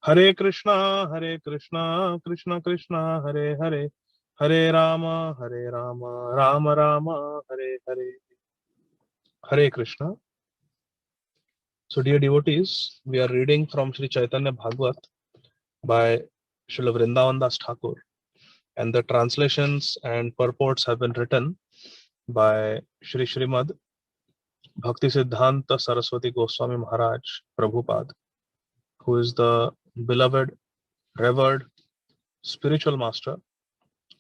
Hare Krishna, Krishna Krishna, Hare Hare, Hare Rama, Rama Rama, Hare Hare. Hare Krishna. So, dear devotees, we are reading from Sri Chaitanya Bhagavat by Srila Vrindavan Das Thakur, and the translations and purports have been written by Sri Srimad Bhakti Siddhanta Saraswati Goswami Maharaj Prabhupada, who is the beloved, revered spiritual master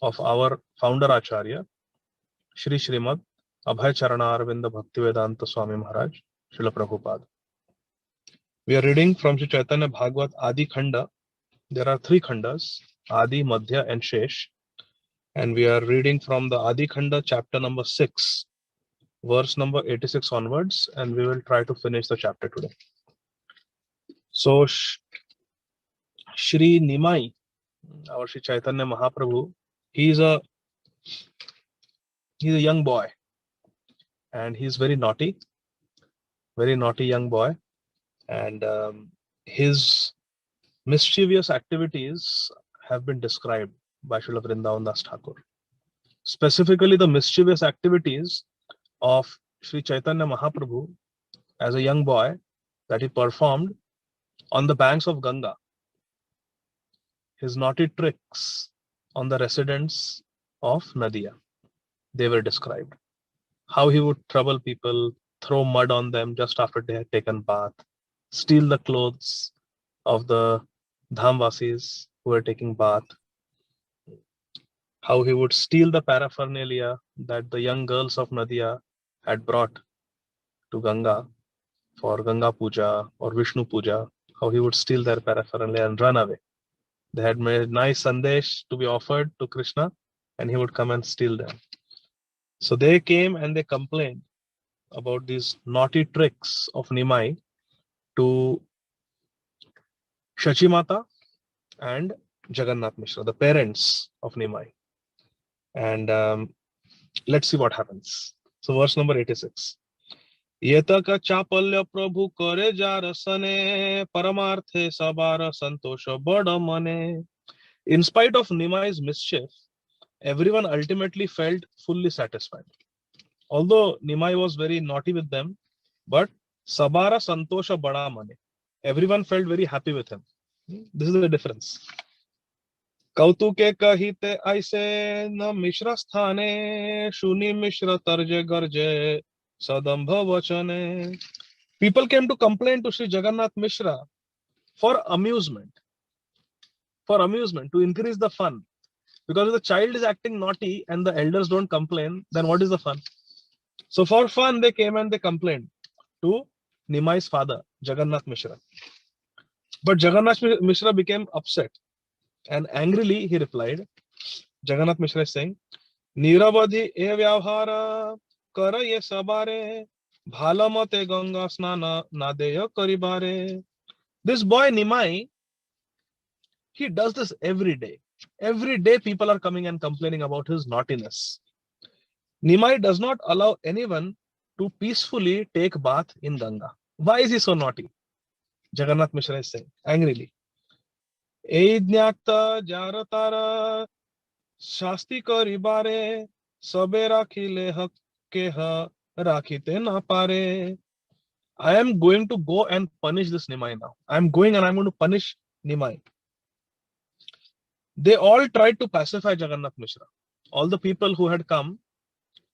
of our founder Acharya, Sri Srimad Abhay Charana Arvinda Bhaktivedanta Swami Maharaj, Srila Prabhupada. We are reading from Sri Chaitanya Bhagavat Ādi Khaṇḍa. There are three Khandas, Adi, Madhya and Shesh. And we are reading from the Ādi Khaṇḍa chapter number 6, verse number 86 onwards, and we will try to finish the chapter today. So, Shri Nimai, our Sri Chaitanya Mahaprabhu, he is a young boy, and he's very naughty young boy, and his mischievous activities have been described by Srila Vrindavan Das Thakur. Specifically, the mischievous activities of Sri Chaitanya Mahaprabhu as a young boy that he performed on the banks of Ganga. His naughty tricks on the residents of Nadia, they were described. How he would trouble people, throw mud on them just after they had taken bath, steal the clothes of the Dhamvasis who were taking bath, how he would steal the paraphernalia that the young girls of Nadia had brought to Ganga for Ganga Puja or Vishnu Puja, how he would steal their paraphernalia and run away. They had made nice sandesh to be offered to Krishna, and he would come and steal them. So they came and they complained about these naughty tricks of Nimai to Shachimata and Jagannath Mishra, the parents of Nimai. And let's see what happens. So verse number 86. Yetaka chapalya prabhu kare jarasane paramarthe sabara santosha bada mane. In spite of Nimai's mischief, everyone ultimately felt fully satisfied. Although Nimai was very naughty with them, but sabara santosha bada mane. Everyone felt very happy with him. This is the difference. Kautuke kahite aise na mishra sthane shuni mishra tarje garje sadambha vachane. People came to complain to Sri Jagannath Mishra for amusement, to increase the fun. Because if the child is acting naughty and the elders don't complain, then what is the fun? So for fun, they came and they complained to Nimai's father, Jagannath Mishra. But Jagannath Mishra became upset, and angrily he replied, Jagannath Mishra is saying, Niravadhi e vyavhara kara ye sabare bhalamate ganga snana nadeya karibare. This boy Nimai, he does this every day. Every day people are coming and complaining about his naughtiness. Nimai does not allow anyone to peacefully take bath in Ganga. Why is he so naughty? Jagannath Mishra is saying angrily. Eidnyakta jaratara shasti karibare sabe rakhile hakkeha rakhite na pare. I am going to go and punish this Nimai now. I am going and I am going to punish Nimai. They all tried to pacify Jagannath Mishra. All the people who had come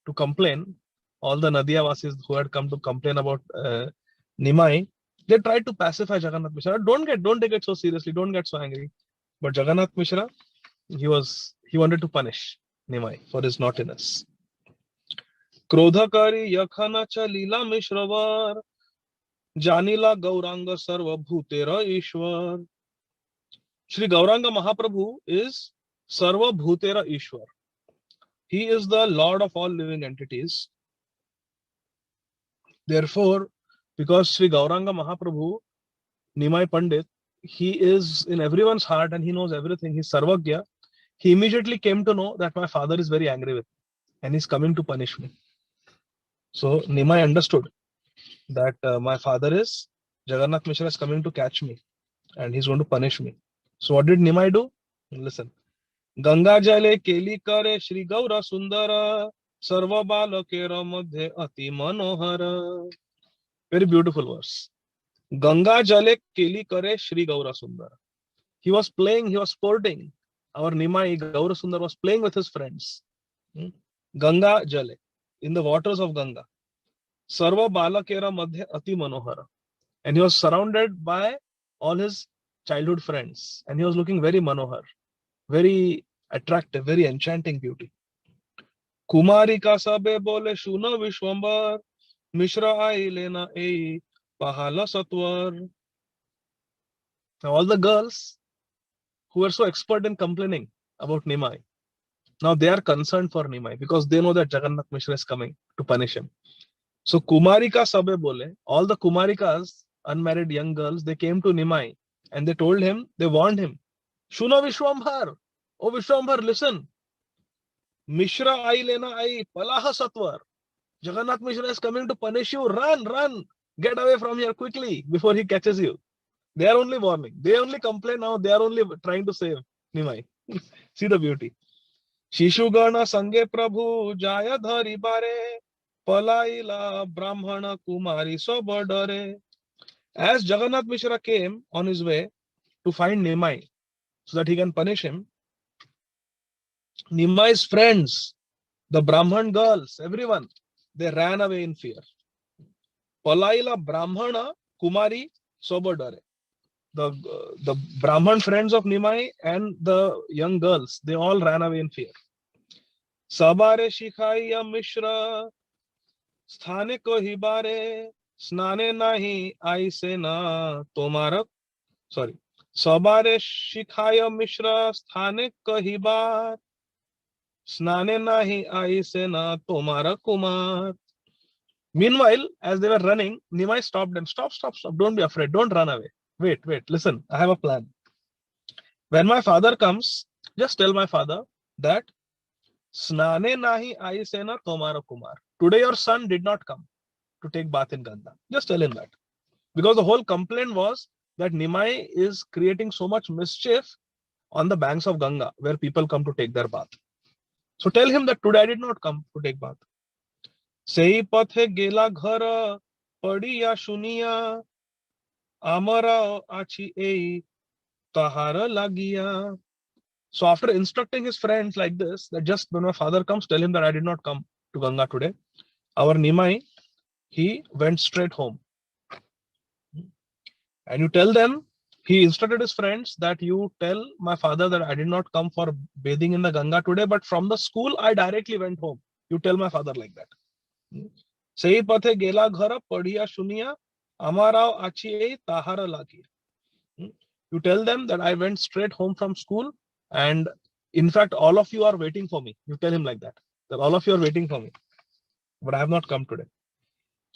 to complain, all the Nadia Vasis who had come to complain about Nimai, they tried to pacify Jagannath Mishra. Don't take it so seriously. Don't get so angry. But Jagannath Mishra, he wanted to punish Nimai for his naughtiness. Krodhakari yakhana cha lila mishravar janila gauranga sarva bhutera ishwar. Shri Gauranga Mahaprabhu is Sarva Bhutera Ishwar. He is the Lord of all living entities. Therefore, because Sri Gauranga Mahaprabhu, Nimai Pandit, he is in everyone's heart and he knows everything. He's Sarvagya. He immediately came to know that my father is very angry with me and he's coming to punish me. So Nimai understood that my father is, Jagannath Mishra is coming to catch me. and he's going to punish me. So what did Nimai do? Listen. Ganga jale keli kare Shri Gaura Sundara Sarva balakera madhe ati manohara. Very beautiful verse. Ganga jale keli kare Shri Gaura Sundara. He was playing, he was sporting. Our Nimai Gaura Sundar was playing with his friends. Ganga jale, in the waters of Ganga. Sarva balakera madhe ati manohara. And he was surrounded by all his childhood friends. And he was looking very manohar, very attractive, very enchanting beauty. Kumari ka sabe bole shuna Vishwambar, Mishra ai lena ei pahala satwar. Now all the girls who were so expert in complaining about Nimai, now they are concerned for Nimai because they know that Jagannath Mishra is coming to punish him. So Kumarika sabe bole, all the Kumarikas, unmarried young girls, they came to Nimai and they told him, they warned him, Shuna Vishwambar, oh Vishwambar, listen, Mishra ai lena ai palaha satwar. Jagannath Mishra is coming to punish you. Run, run, get away from here quickly before he catches you. They are only warning. They only complain now. They are only trying to save Nimai. See the beauty. Shishugana Sange Prabhu Jaya Dhari Bare Palaila Brahmana Kumari Sobadare. As Jagannath Mishra came on his way to find Nimai so that he can punish him, Nimai's friends, the Brahman girls, everyone, they ran away in fear. Palaila Brahmana Kumari Sobadare. The Brahman friends of Nimai and the young girls, they all ran away in fear. Sabare Shikhaiya Mishra Sthane ko hibare Snane nahi aise na tomara. Sorry. Sabare Shikhaya Mishra Sthane ko hibar Snane nahi aise na tomara kumar. Meanwhile, as they were running, Nimai stopped them. Stop, stop, stop. Don't be afraid. Don't run away. Wait, wait. Listen, I have a plan. When my father comes, just tell my father that Snane nahi aisena tomara kumar. Today your son did not come to take bath in Ganga. Just tell him that. Because the whole complaint was that Nimai is creating so much mischief on the banks of Ganga where people come to take their bath. So tell him that today I did not come to take bath. Sei pathe gela ghara padiya shuniya amara achi ei tahara lagiya. So after instructing his friends like this, that just when my father comes, tell him that I did not come to Ganga today. Our Nimai, he went straight home. And you tell them, he instructed his friends that you tell my father that I did not come for bathing in the Ganga today, but from the school, I directly went home. You tell my father like that. Sei pathe gela ghara padhiya shuniya amara achi tahara lagi. You tell them that I went straight home from school and in fact, all of you are waiting for me. You tell him like that all of you are waiting for me, but I have not come today.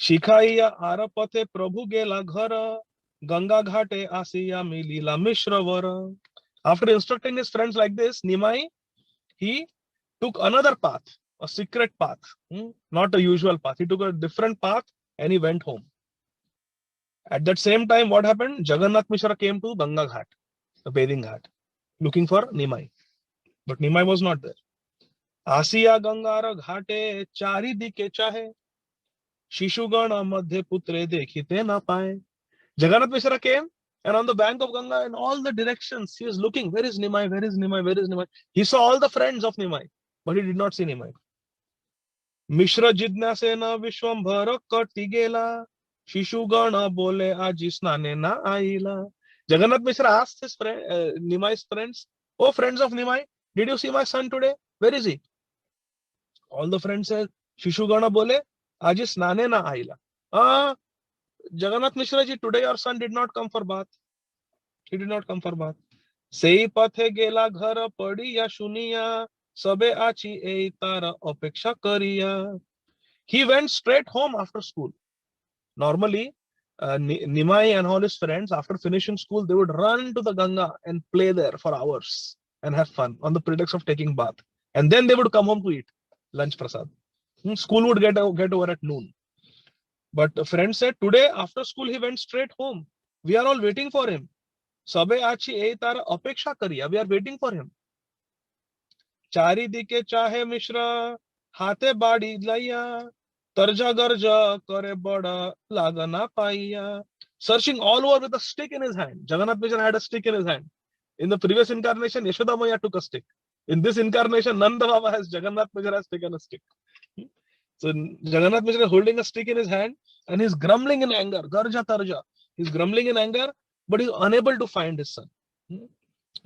Shikhaiya arapate prabhu gela ghara Ganga ghate asiya milila mishravara. After instructing his friends like this, Nimai, he took another path, a secret path, not a usual path. He took a different path and he went home. At that same time, what happened? Jagannath Mishra came to Ganga Ghat, the bathing ghat, looking for Nimai. But Nimai was not there. Asiya Gangara Ghate Chari Dike Chahe Shishugana Madhya Putre Dekhite Na Paye. Jagannath Mishra came and on the bank of Ganga in all the directions, he was looking, where is Nimai, where is Nimai, where is Nimai? He saw all the friends of Nimai, but he did not see Nimai. Mishra Jidnasena Vishwambhara Katigela Shishugana Bole Ajisnane Na Aila. Jagannath Mishra asked his friend, Nimai's friends, oh friends of Nimai, did you see my son today? Where is he? All the friends said, Shishugana Bole Ajisnane Na Aila. Jagannath Mishra ji, today your son did not come for bath. He did not come for bath. Sei pathe gela ghara padiya shuniya sabe achi ei tara apeksha kariya. He went straight home after school. Normally, Nimai and all his friends, after finishing school, they would run to the Ganga and play there for hours and have fun on the pretext of taking bath. And then they would come home to eat lunch prasad. School would get over at noon. But a friend said, today after school, he went straight home. We are all waiting for him. सबे आछि ए तार अपेक्षा करिया, we are waiting for him. चारी दिके चाहे मिश्र हाथे बाड़ी लैया, तरजा गर्जा करे बड़ा लागना पाइया. Searching all over with a stick in his hand. Jagannath Mishra had a stick in his hand. In the previous incarnation, Yashoda Maya took a stick. In this incarnation, Nanda Baba has Jagannath Mishra has taken a stick. So Jagannath Mishra is holding a stick in his hand and he's grumbling in anger. Garja tarja. He's grumbling in anger, but he's unable to find his son.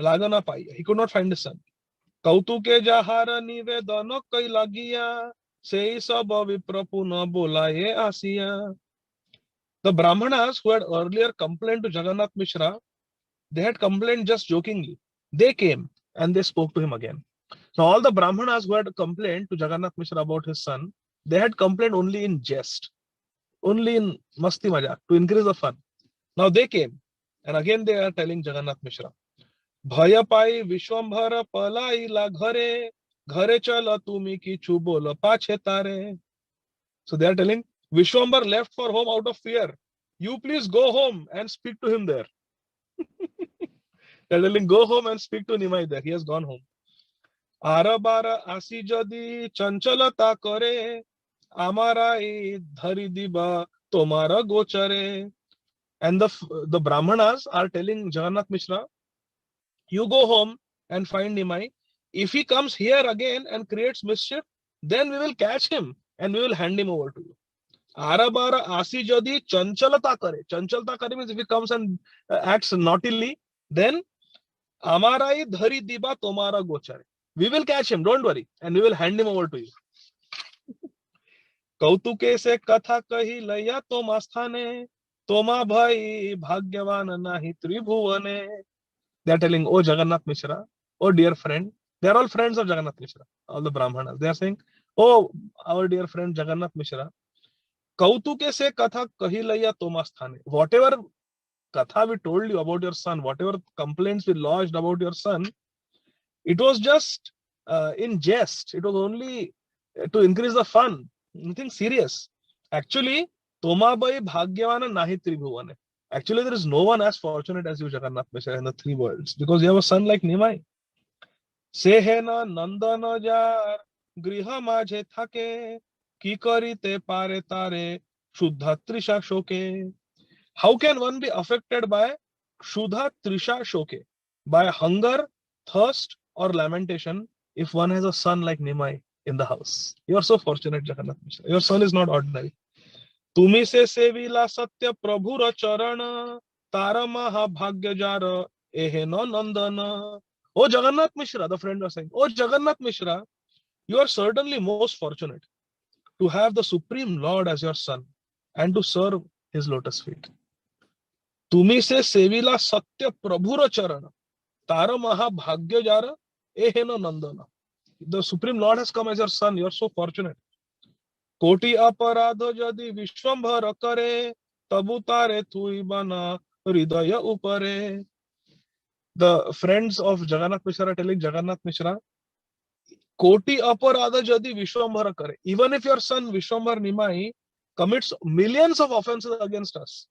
Lagana paiya. He could not find his son. कौतुके जहार निवेदन कई लागिया, से सब विप्र पुनः बोलाए आसिया. The Brahmanas who had earlier complained to Jagannath Mishra, they had complained just jokingly. They came and they spoke to him again. So all the Brahmanas who had complained to Jagannath Mishra about his son, they had complained only in jest, only in masti majak, to increase the fun. Now they came and again they are telling Jagannath Mishra, भय पाई विश्वंभर पलाईला घरे, घरे चल तुमी किछु बोल पाछे तारे. So they are telling, Vishwambar left for home out of fear. You please go home and speak to him there. They are telling, go home and speak to Nimai there. He has gone home. आरा बारा आसी जदि चंचलता करे, आमाराई धरी दिबा Tomara गोचरे. And the Brahmanas are telling Jagannath Mishra, you go home and find Nimai. If he comes here again and creates mischief, then we will catch him and we will hand him over to you. Arabara asi jadi chanchalata kare. Chanchalata kare means if he comes and acts naughtily, then amarai dhari diba tomara gochare. We will catch him, don't worry, and we will hand him over to you. कौतुके से कथा कही लैया तोमा स्थाने, तोमा भाई भाग्यवान नाही त्रिभुवने. They are telling, oh Jagannath Mishra, oh dear friend. They are all friends of Jagannath Mishra, all the Brahmanas. They are saying, oh our dear friend Jagannath Mishra, kautuke se katha kahi laya toma sthane. Whatever katha we told you about your son, whatever complaints we lodged about your son, it was just in jest. It was only to increase the fun. Nothing serious. Actually, toma bai bhagyavana nahi tribhuvane. Actually, there is no one as fortunate as you, Jagannath Mishra, in the three worlds, because you have a son like Nimai. Sehena nandana jar griha majhe thake, ki karite pare tare shuddha trisha shoke. How can one be affected by shuddha trisha shoke, by hunger, thirst, or lamentation, if one has a son like Nimai in the house? You are so fortunate, Jagannath Mishra. Your son is not ordinary. तुम्ही से Sevilla सत्य प्रभुर चरण, तार महाभाग्य jar एहे न नंदन. Oh Jagannath Mishra, the friend was saying, oh Jagannath Mishra, you are certainly most fortunate to have the Supreme Lord as your son and to serve his lotus feet. तुम्ही से Sevilla सत्य प्रभुर चरण, तार महाभाग्य jar एहे न नंदन. The Supreme Lord has come as your son. You are so fortunate. कोटि अपराध यदि विश्वंभर करे, तबु तारे थुई बना हृदय उपरे. The friends of Jagannath Mishra are telling Jagannath Mishra, Koti aparadha jadi Vishwambhara kare. Even if your son Vishwambhar Nimai commits millions of offenses against us,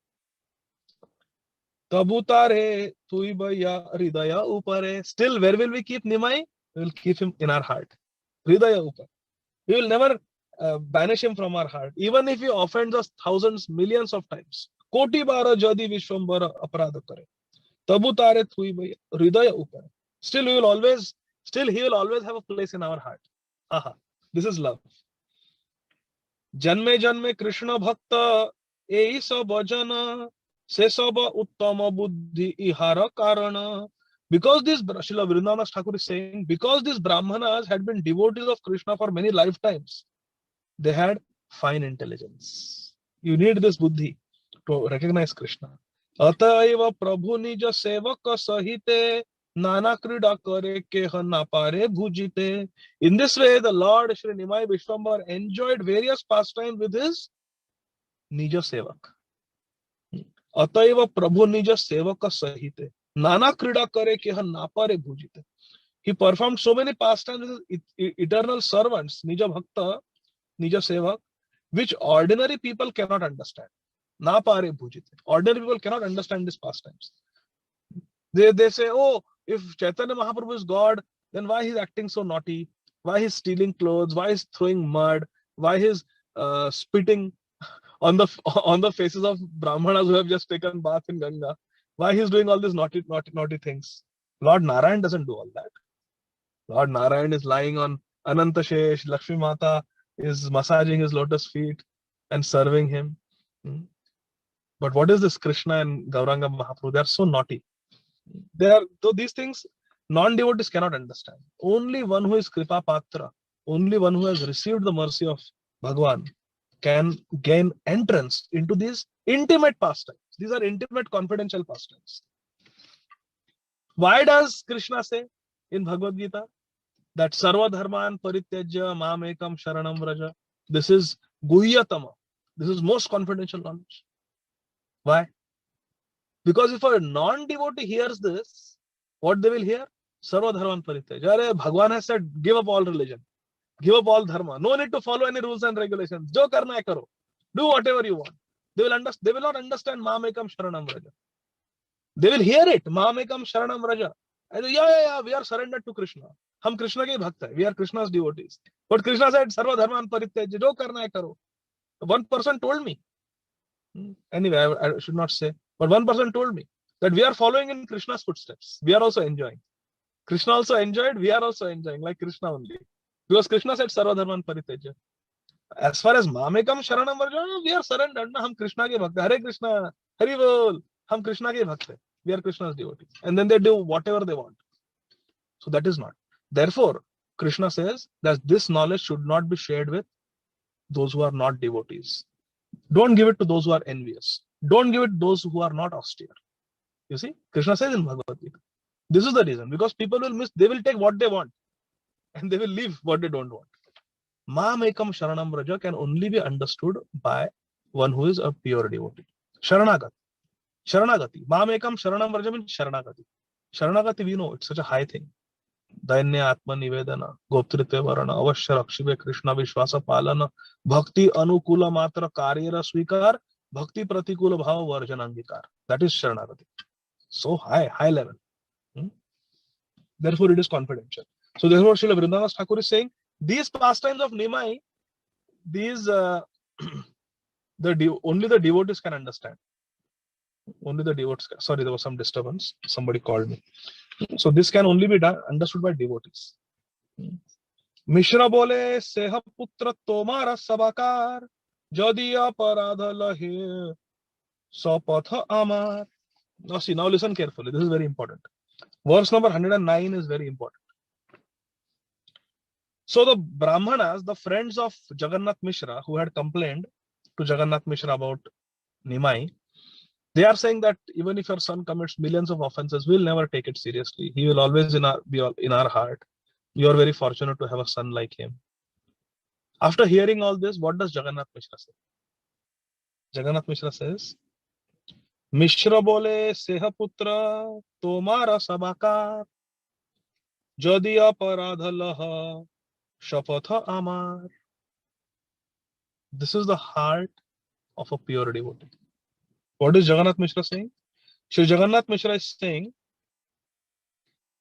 Tabutare Tuibaya Ridaya Upare. Still, where will we keep Nimai? We will keep him in our heart. Ridaya Upare. We will never banish him from our heart. Even if he offends us thousands, millions of times. Koti bara jadi Vishwambhara aparadha kare. Tabutare Tuibaya Ridaya Upare. Still, he will always have a place in our heart. Aha, this is love. Janme janme Krishna bhakta ei sab jana se sab uttama buddhi ihara karana. Because these, Srila Vrindavan Thakur is saying, because these Brahmanas had been devotees of Krishna for many lifetimes, they had fine intelligence. You need this buddhi to recognize Krishna. Ataiva prabhu nija sevaka sahite Nana krida kare ke na pare bhujite. In this way, the Lord Shri Nimai Vishwambar enjoyed various pastimes with his Nija Sevak. Ataiva Prabhu Nija Sevaka Sahite. Nana krida kare ke na pare bhujite. He performed so many pastimes with his eternal servants, Nija Bhakta, Nija Sevak, which ordinary people cannot understand. Na pare bhujite. Ordinary people cannot understand these pastimes. They say, oh, if Chaitanya Mahaprabhu is God, then why he's acting so naughty? Why he's stealing clothes? Why he's throwing mud? Why he's spitting on the on the faces of brahmanas who have just taken bath in Ganga? Why he's doing all these naughty things? Lord Narayan doesn't do all that. Lord Narayan is lying on Anantashesh. Lakshmi Mata is massaging his lotus feet and serving him. Hmm. But what is this Krishna and Gauranga Mahaprabhu? They are so naughty. They are, though these things non-devotees cannot understand. Only one who is Kripa Patra, only one who has received the mercy of Bhagwan can gain entrance into these intimate pastimes. These are intimate, confidential pastimes. Why does Krishna say in Bhagavad Gita that Sarva Dharman Parityajya Mam Ekam Sharanam Vraja? This is Guhyatama. This is most confidential knowledge. Why? Because if a non-devotee hears this, what they will hear? Sarva Dharman Parityajya. Bhagwan has said, give up all religion. Give up all dharma. No need to follow any rules and regulations. Jo karna hai karo. Do whatever you want. They will not understand Mamekam Sharanam Vraja. They will hear it. Mamekam Sharanam Vraja. And yeah, we are surrendered to Krishna. Hum Krishna ke bhakt hai. We are Krishna's devotees. But Krishna said, Sarva Dharman Parityajya. Jo karna hai karo. One person told me. Anyway, I should not say. But one person told me that we are following in Krishna's footsteps. We are also enjoying. Krishna also enjoyed. We are also enjoying like Krishna only. Because Krishna said, Sarva Dharman Parityajya. As far as Mamekam Sharanam Varjana, we are surrendered. Na, hum Krishna ke bhakt. Hare Krishna, Hari Bol. Hum Krishna ke bhakt. We are Krishna's devotees. And then they do whatever they want. So that is not. Therefore, Krishna says that this knowledge should not be shared with those who are not devotees. Don't give it to those who are envious. Don't give it to those who are not austere. You see, Krishna says in Bhagavad Gita. This is the reason. Because people will miss, they will take what they want. And they will leave what they don't want. Mamekam Sharanam Vraja can only be understood by one who is a pure devotee. Sharanagati. Sharanagati. Mamekam Sharanam Vraja means Sharanagati. Sharanagati, we know, it's such a high thing. Dainya Atma Nivedana, Goptritve Varana, Avashya Rakshive Krishna Vishwasa Palana, Bhakti Anukula Matra Karyara Svikar, Bhakti Pratikula Bhava Varjanangikar. That is Sharanagati. So high level. Therefore, it is confidential. So, therefore, Srila Vrindavan Thakur is saying, these pastimes of Nimai, these only the devotees can understand. Only the devotees can. Sorry, there was some disturbance. Somebody called me. So this can only be understood by devotees. Mishra bole seha putra tomara sabakar jadi aparadha lahe sapatha amar. Now see, now listen carefully. This is very important. Verse number 109 is very important. So the Brahmanas, the friends of Jagannath Mishra, who had complained to Jagannath Mishra about Nimai, they are saying that even if your son commits millions of offenses, we'll never take it seriously. He will always be in our heart. You are very fortunate to have a son like him. After hearing all this, what does Jagannath Mishra say? Jagannath Mishra says, Mishra bole seha putra tomara sabakar jadi aparadha laha shapatha amar. This is the heart of a pure devotee. What is Jagannath Mishra saying? Shri Jagannath Mishra is saying,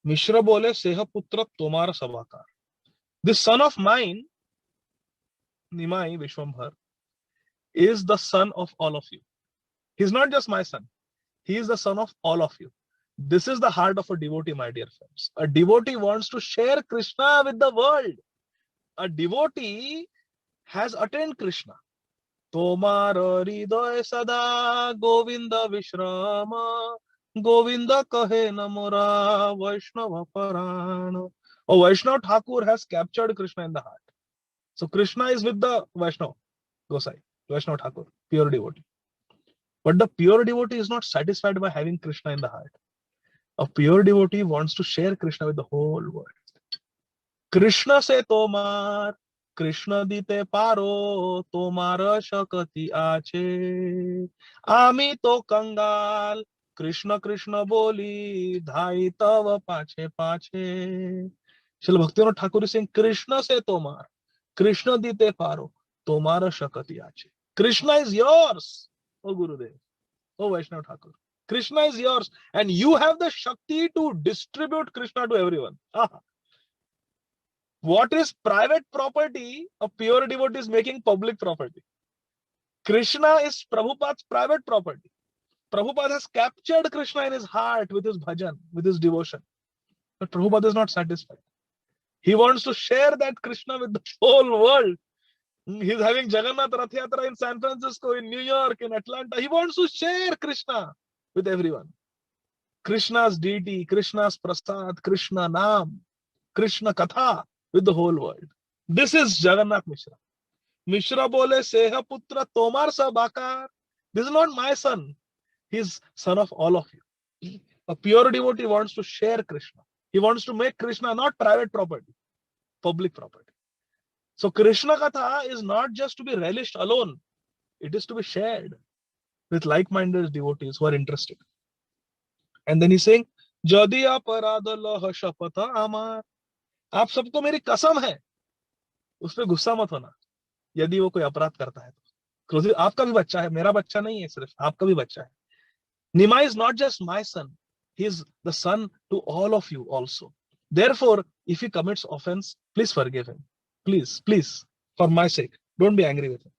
Mishra bole seha putra tomara sabakar. This son of mine, Nimai Vishwambhar, is the son of all of you. He's not just my son. He is the son of all of you. This is the heart of a devotee, my dear friends. A devotee wants to share Krishna with the world. A devotee has attained Krishna. Tomar hriday sada Govinda Vishrama Govinda kahe namora Vaishnava Parana. Oh, Vaishnav Thakur has captured Krishna in the heart. So Krishna is with the Vaishnav Gosai, Vaishnav Thakur, pure devotee. But the pure devotee is not satisfied by having Krishna in the heart. A pure devotee wants to share Krishna with the whole world. Krishna se tomar, Krishna dite paro, tomar shakati ache. Ami to kangal, Krishna Krishna boli, dhai tava pache pache. Srila Bhaktivinoda Thakur is saying, Krishna se tomar, Krishna dite paro, tomar shakati ache. Krishna is yours, O Gurudev, O Vaishnav Thakur. Krishna is yours, and you have the Shakti to distribute Krishna to everyone. Aha. What is private property? A pure devotee is making public property. Krishna is Prabhupada's private property. Prabhupada has captured Krishna in his heart with his bhajan, with his devotion. But Prabhupada is not satisfied. He wants to share that Krishna with the whole world. He's having Jagannath Rath Yatra in San Francisco, in New York, in Atlanta. He wants to share Krishna with everyone. Krishna's deity, Krishna's prasad, Krishna Naam, Krishna Katha with the whole world. This is Jagannath Mishra. Mishra bole Seha Putra Tomar sa Bakar. This is not my son. He's son of all of you. A pure devotee wants to share Krishna. He wants to make Krishna not private property, public property. So Krishna Katha is not just to be relished alone. It is to be shared with like-minded devotees who are interested. And then he's saying, Jadi aparadalah shapata amar. आप सबको मेरी कसम है, उस पर गुस्सा मत होना यदि वो कोई अपराध करता है तो। आपका भी बच्चा है, मेरा बच्चा नहीं है, सिर्फ आपका भी बच्चा है. Nima is not just my son, he is the son to all of you also. Therefore, if he commits offense, please forgive him. Please, please, for my sake, don't be angry with him.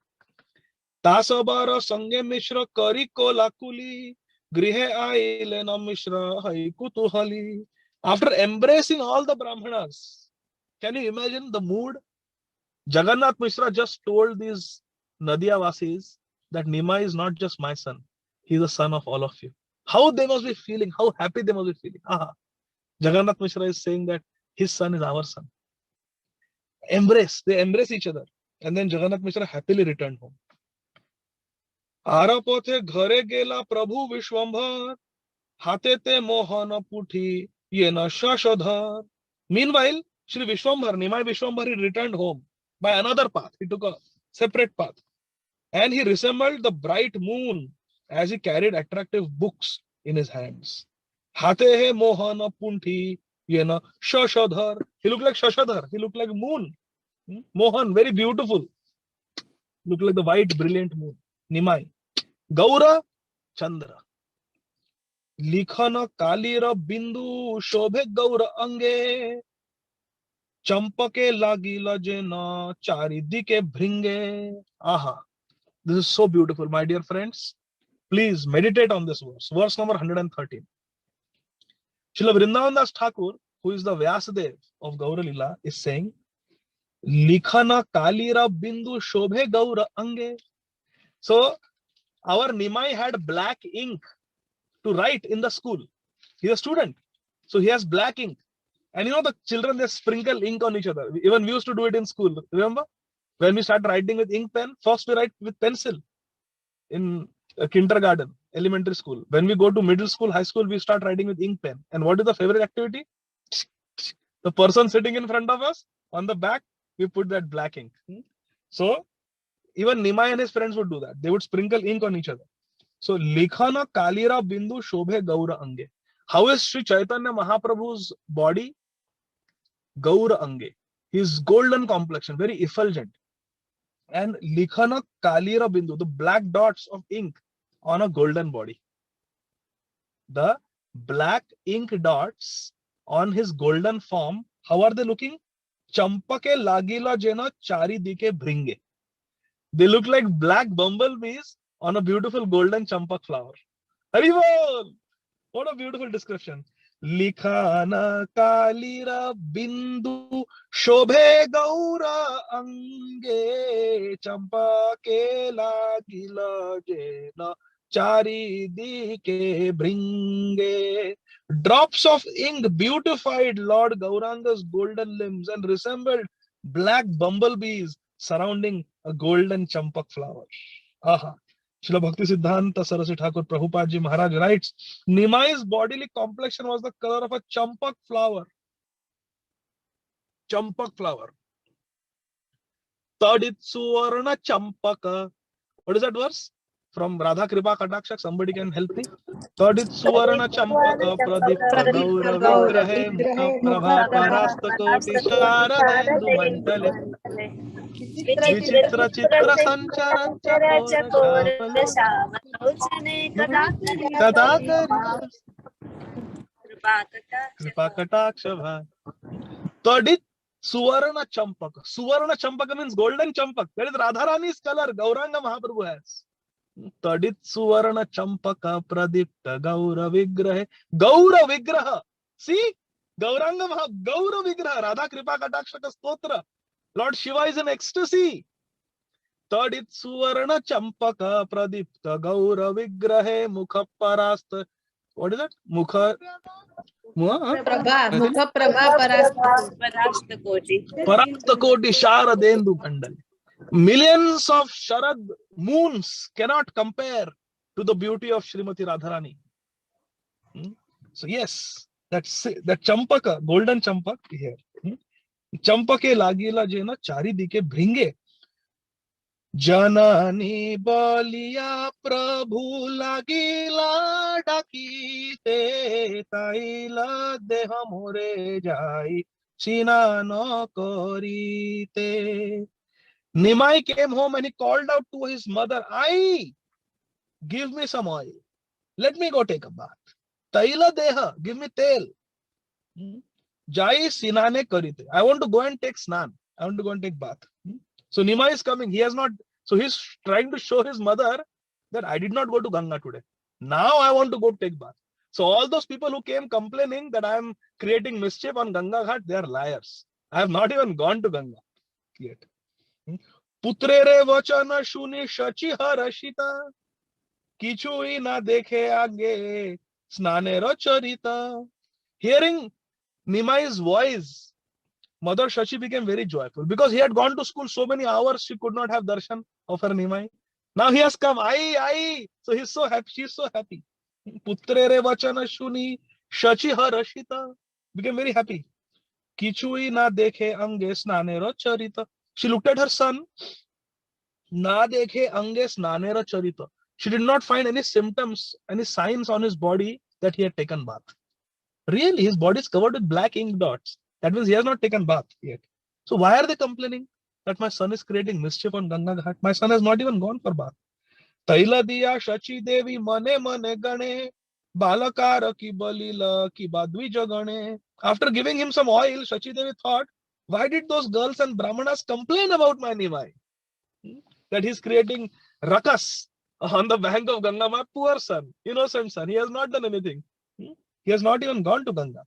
Tasabara sange mishra kari ko lakuli grihe aile na mishra hai kutuhali. After embracing all the Brahmanas, can you imagine the mood? Jagannath Mishra just told these Nadiyavasis that Nima is not just my son, he is the son of all of you. How they must be feeling, how happy they must be feeling. Aha. Jagannath Mishra is saying that his son is our son. Embrace, they embrace each other. And then Jagannath Mishra happily returned home. Arapothe ghare gela Prabhu Vishwambhar, hate te mohana puthi yena shashadhar. Meanwhile, Shri Vishwambhar, Nimai Vishwambhar, he returned home by another path. He took a separate path. And he resembled the bright moon as he carried attractive books in his hands. Hatehe mohana punthi yena shashadhar. He looked like Shashadhar. He looked like moon. Mohan, very beautiful. Looked like the white, brilliant moon. Nimai. Gaura Chandra. Likhana kalira bindu shobhe gaura ange. Champake lagila jena charidike bringe. Aha. This is so beautiful, my dear friends. Please meditate on this verse. Verse number 113. Srila Vrindavan Das Thakur, who is the Vyasadev of Gaura Lila, is saying, Likhana kalira bindu shobhe gaura ange. So, our Nimai had black ink to write in the school. He's a student. So, he has black ink. And you know, the children, they sprinkle ink on each other. Even we used to do it in school. Remember? When we start writing with ink pen, first we write with pencil in kindergarten, elementary school. When we go to middle school, high school, we start writing with ink pen. And what is the favorite activity? The person sitting in front of us, on the back, we put that black ink. So, even Nimai and his friends would do that. They would sprinkle ink on each other. So, Likhana Kalira Bindu Shobhe Gaura Ange. How is Sri Chaitanya Mahaprabhu's body? Gaura Ange. His golden complexion, very effulgent. And Likhana Kalira Bindu, the black dots of ink on a golden body. The black ink dots on his golden form, how are they looking? Champake lagila jena chari dike bringe. They look like black bumblebees on a beautiful golden champak flower. Haribol! What a beautiful description. Likhana kalira bindu shobhe gaura ange champake lagila jena chari dike bringe. Drops of ink beautified Lord Gauranga's golden limbs and resembled black bumblebees surrounding a golden champak flower. Aha. Srila Bhakti Siddhanta Saraswati Thakur Prabhupada Ji Maharaj writes, Nimai's bodily complexion was the color of a champak flower. Champak flower. Tadit Suvarna Champaka. What is that verse? From Radha Kripa Kataksha, somebody can help me. Tadit Suvarna Champaka Pradipta Gaura Vigrahe Mukha Prabha Parasta Koti Sharadendu Mandale. विचित्र चित्र संचर चकोर कदा करी कृपा कटाक्ष भाई. त्वडित Suvarna Champak. Suvarna Champak means golden champak. That is Radharani's color. Gauranga Mahaprabhu has. Tadit Suvarna Champaka Pradipta Gaura Vigraha. Gaura Vigraha. See? Gauranga Gaura Vigraha. Radha Kripa Katakshaka Stotra. Lord Shiva is in ecstasy. Tadit Suvarna Champaka Pradipta Gaura Vigrahe Mukha Parasta. What is that? Mukha. Mukha Prabha Parasta Koti. Parasta Koti Sharadendu Mandal. Millions of Sharad moons cannot compare to the beauty of Srimati Radharani. So yes, that Champaka, golden Champak here. Champake lagila jena chari dike bringe. Janani baliya prabhu lagila dakite taila deha more jai sina no korite. Nimai came home and he called out to his mother, "Ai, give me some oil. Let me go take a bath. Taila deha, give me tel. Jai sinane karite. I want to go and take snan. I want to go and take bath." So Nimai is coming. He has not. So he's trying to show his mother that I did not go to Ganga today. Now I want to go take bath. So all those people who came complaining that I am creating mischief on Ganga Ghat, they are liars. I have not even gone to Ganga yet. Putrere vachana shuni shachi harashita kichui na dekhe age snanero charita. Hearing Nimai's voice, Mother Shachi became very joyful because he had gone to school so many hours she could not have darshan of her Nimai. Now he has come. Ai. So he's so happy. She's so happy. Putrere vachana shuni shachi harashita became very happy. Kichui na dekhe ange snanero charita. She looked at her son. Na dekhe ange snanera charita. She did not find any symptoms, any signs on his body that he had taken bath. Really, his body is covered with black ink dots. That means he has not taken bath yet. So why are they complaining that my son is creating mischief on Ganga Ghat? My son has not even gone for bath. Taila diya shachi devi mane mane gane balakara ki balila ki badvi jagane. After giving him some oil, Shachi Devi thought, why did those girls and brahmanas complain about my Nimai? That he's creating rakas on the bank of Ganga. My poor son, innocent son, he has not done anything. He has not even gone to Ganga.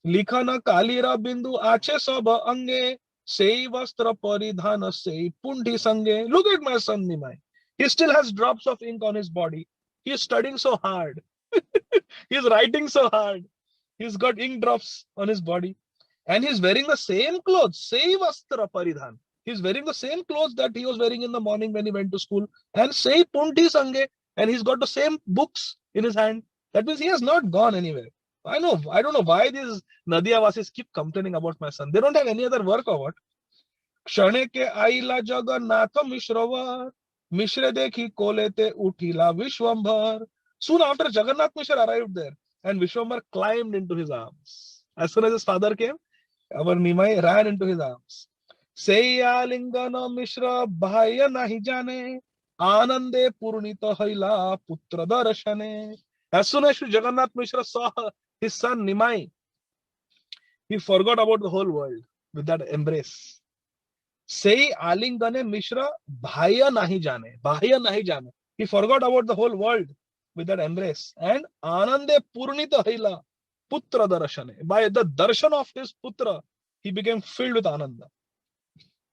Likhana kalira bindu ache sabha ange sei vastra paridhana sei pundi sange. Look at my son Nimai. He still has drops of ink on his body. He is studying so hard. He is writing so hard. He's got ink drops on his body. And he's wearing the same clothes. Sei vastra paridhan. He's wearing the same clothes that he was wearing in the morning when he went to school. And say punti sange. And he's got the same books in his hand. That means he has not gone anywhere. I don't know why these Nadiyavasis keep complaining about my son. They don't have any other work or what? Kshane ke aila jagannatha mishravar. Mishra dekhi kolete utila Vishwambhar. Soon after, Jagannath Mishra arrived there. And Vishwambhar climbed into his arms. As soon as his father came, our Nimai ran into his arms. Seya lingana Mishra bhaya nahi jane. Anande purnita haila putra darshane. As soon as Jagannath Mishra saw his son Nimai, he forgot about the whole world with that embrace. Say Alingane Mishra Bhaya Nahi Jane. Bhaya Nahi Jane. He forgot about the whole world with that embrace. And Anande Purnita Haila Putra Darshane. By the darshan of his putra, he became filled with Ananda.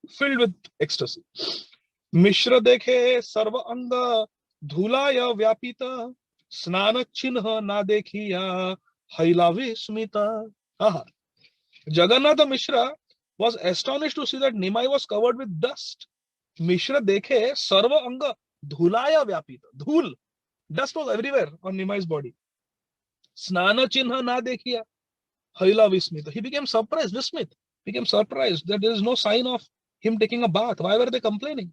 Filled with ecstasy. Mishra dekhe sarva anga dhulaya vyapita snana chinha na dekhiya haila vismita. Jagannatha Mishra was astonished to see that Nimai was covered with dust. Mishra dekhe sarva anga dhulaya vyapita. Dhul. Dust was everywhere on Nimai's body. Snana chinha na dekhiya haila vismita. He became surprised. Vismit became surprised that there is no sign of him taking a bath. Why were they complaining?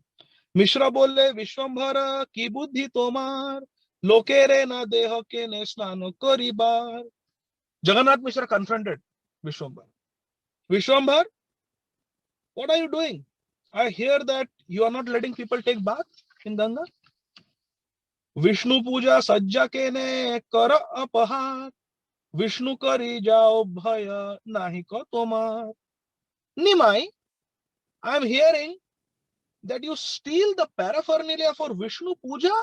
Mishra bole Vishwambhara ki buddhi tomar lokere na deha ke ne snano karibar. Jagannath Mishra confronted Vishwambhara. Vishwambhar, what are you doing? I hear that you are not letting people take bath in Ganga. Vishnu puja sajja kene kar apahar. Vishnu kari jao bhaya nahi ko tomar. Nimai, I am hearing that you steal the paraphernalia for Vishnu puja.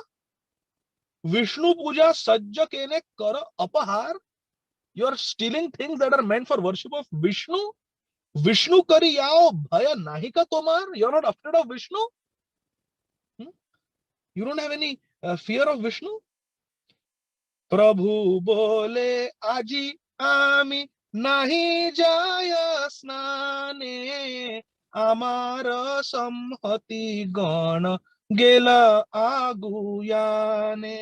Vishnu puja sajja kene kar apahar. You are stealing things that are meant for worship of Vishnu. Vishnu kari jao bhaya nahi ka tomar. You are not afraid of Vishnu. You don't have any fear of Vishnu. Prabhu bole aji ami nahi jaya snane amara samhati gana gela aguyane.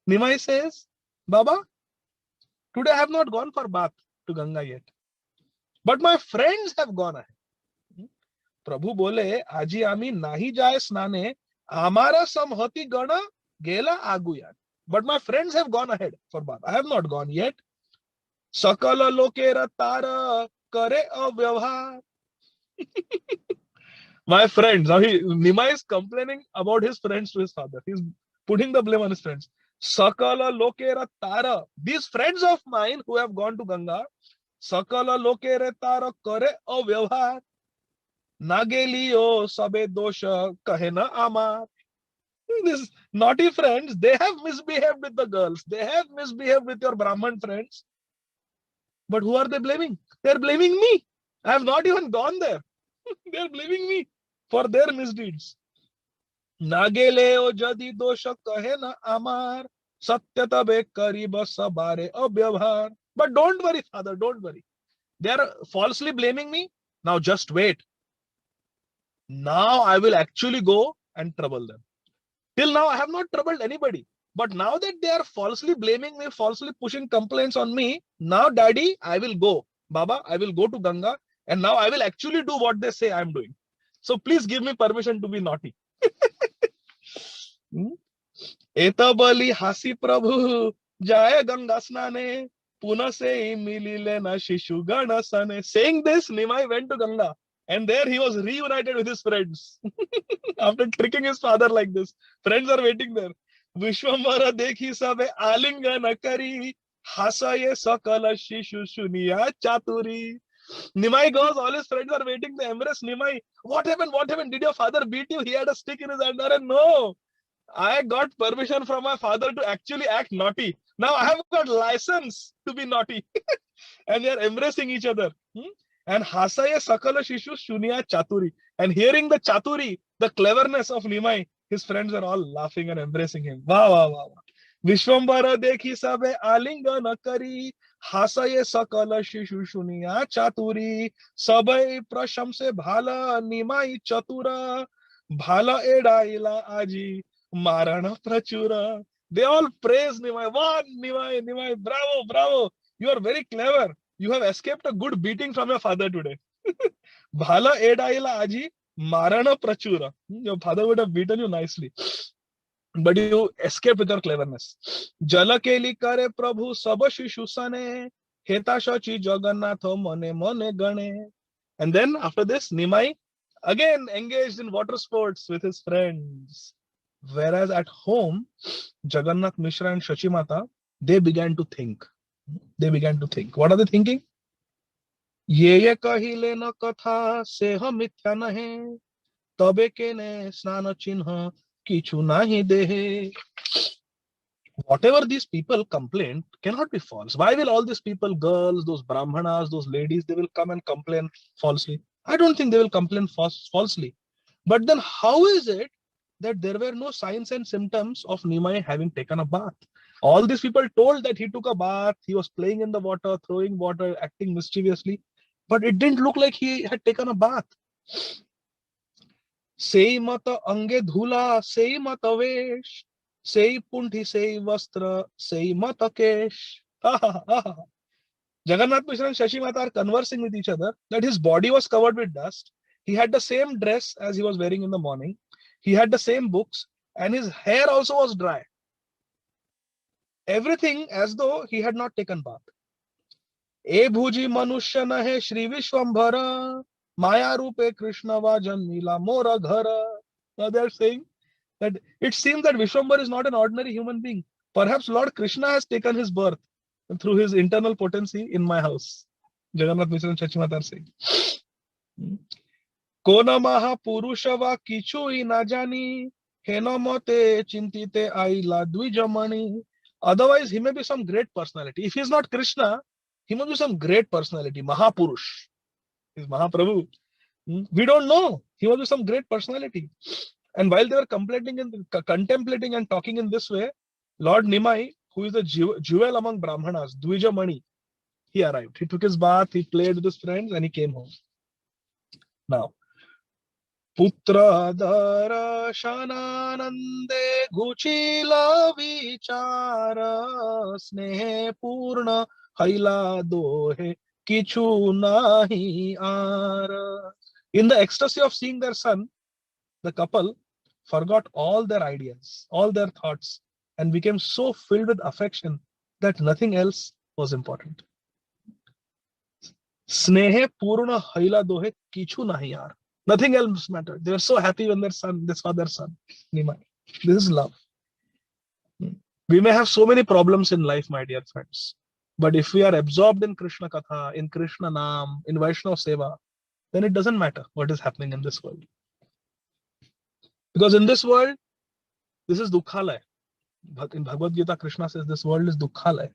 Nimai says, Baba, today I have not gone for bath to Ganga yet, but my friends have gone ahead. Prabhu bole aji ami nahi jaya snane amara samhati gana gela aguyane. But my friends have gone ahead for bath. I have not gone yet. Sakala lokera tara kare avyavhar. My friends. Now Nimai is complaining about his friends to his father. He's putting the blame on his friends. Sakala lokera tara. These friends of mine who have gone to Ganga. Sakala lokera tara kare avyavhar. Nageliyo sabe dosha kahena amar. These naughty friends, they have misbehaved with the girls. They have misbehaved with your Brahman friends. But who are they blaming? They're blaming me. I have not even gone there. They're blaming me for their misdeeds. Nageleo jadi dosha kahena amar satyata be kariba sabare abhyavhar. But don't worry, father, don't worry. They are falsely blaming me. Now just wait. Now I will actually go and trouble them. Till now, I have not troubled anybody. But now that they are falsely blaming me, falsely pushing complaints on me, now, Daddy, I will go. Baba, I will go to Ganga. And now I will actually do what they say I am doing. So please give me permission to be naughty. Etabali hasi prabhu jaya Ganga snane puna se milile na shishu gana sane. Saying this, Nimai went to Ganga. And there he was reunited with his friends. After tricking his father like this, friends are waiting there. Vishwambara dekhi sabe alingana kari hasaye sakala shishu shuniya chaturi. Nimai goes, all his friends are waiting to embrace Nimai. What happened? What happened? Did your father beat you? He had a stick in his hand. And no, I got permission from my father to actually act naughty. Now I have got license to be naughty. And they are embracing each other. And Hasaya Sakala Shishu Shunya Chaturi. And hearing the Chaturi, the cleverness of Nimai, his friends are all laughing and embracing him. Wow, wow, wow. Vishwambara dekhi sabe alingana kari Hasaya Sakala Shishu Shunya Chaturi. Sabai prashamse bhala Nimai Chatura. Bhala edaila aji Marana Prachura. They all praise Nimai. Wow, Nimai, Nimai, bravo, bravo. You are very clever. You have escaped a good beating from your father today. Bhala edaila aji marana prachura. Your father would have beaten you nicely. But you escaped with your cleverness. Jala keli kare prabhu sabashishu sane heta shachi jagannatho mone mone gane. And then after this, Nimai again engaged in water sports with his friends. Whereas at home, Jagannath Mishra and Shachimata, they began to think. What are they thinking? Ye kahile na katha seha mithya nahe tabe kene snana chinha kichu nahi dehe. Whatever these people complain cannot be false. Why will all these people, girls, those brahmanas, those ladies, they will come and complain falsely? I don't think they will complain falsely. But then how is it that there were no signs and symptoms of Nimai having taken a bath? All these people told that he took a bath, he was playing in the water, throwing water, acting mischievously, but it didn't look like he had taken a bath. Sei mata ange dhula, sei mata vesh, sei punthi, sei vastra, sei mata kesh. Jagannath Mishra and Shashi Mata are conversing with each other that his body was covered with dust. He had the same dress as he was wearing in the morning. He had the same books and his hair also was dry. Everything as though he had not taken bath. E bhuji manushya nahe Shri Vishwambhara Maya Rupe Krishna va janmila mora ghara. Now they are saying that it seems that Vishwambar is not an ordinary human being. Perhaps Lord Krishna has taken his birth through his internal potency in my house. Jagannath Mishra and Shachimata are saying. Kona maha purusha va kichui na jani hena mote chintite aila dwijamani. Otherwise, he may be some great personality. If he is not Krishna, he must be some great personality. Mahapurush. He is Mahaprabhu. We don't know. He must be some great personality. And while they were contemplating and talking in this way, Lord Nimai, who is the jewel among Brahmanas, Dwijamani, he arrived. He took his bath, he played with his friends, and he came home. Now, Putra Dara Shananande Guchila Vichara Snehe Purna Haila Dohe Kichu Nahi Ara. In the ecstasy of seeing their son, the couple forgot all their ideas, all their thoughts, and became so filled with affection that nothing else was important. Snehe Purna Haila Dohe Kichu Nahi Ara. Nothing else mattered. They were so happy when they saw their son, Nimai. This is love. We may have so many problems in life, my dear friends. But if we are absorbed in Krishna Katha, in Krishna Nam, in Vaishnava Seva, then it doesn't matter what is happening in this world. Because in this world, this is Dukkhalaya. In Bhagavad Gita, Krishna says this world is Dukkhalaya.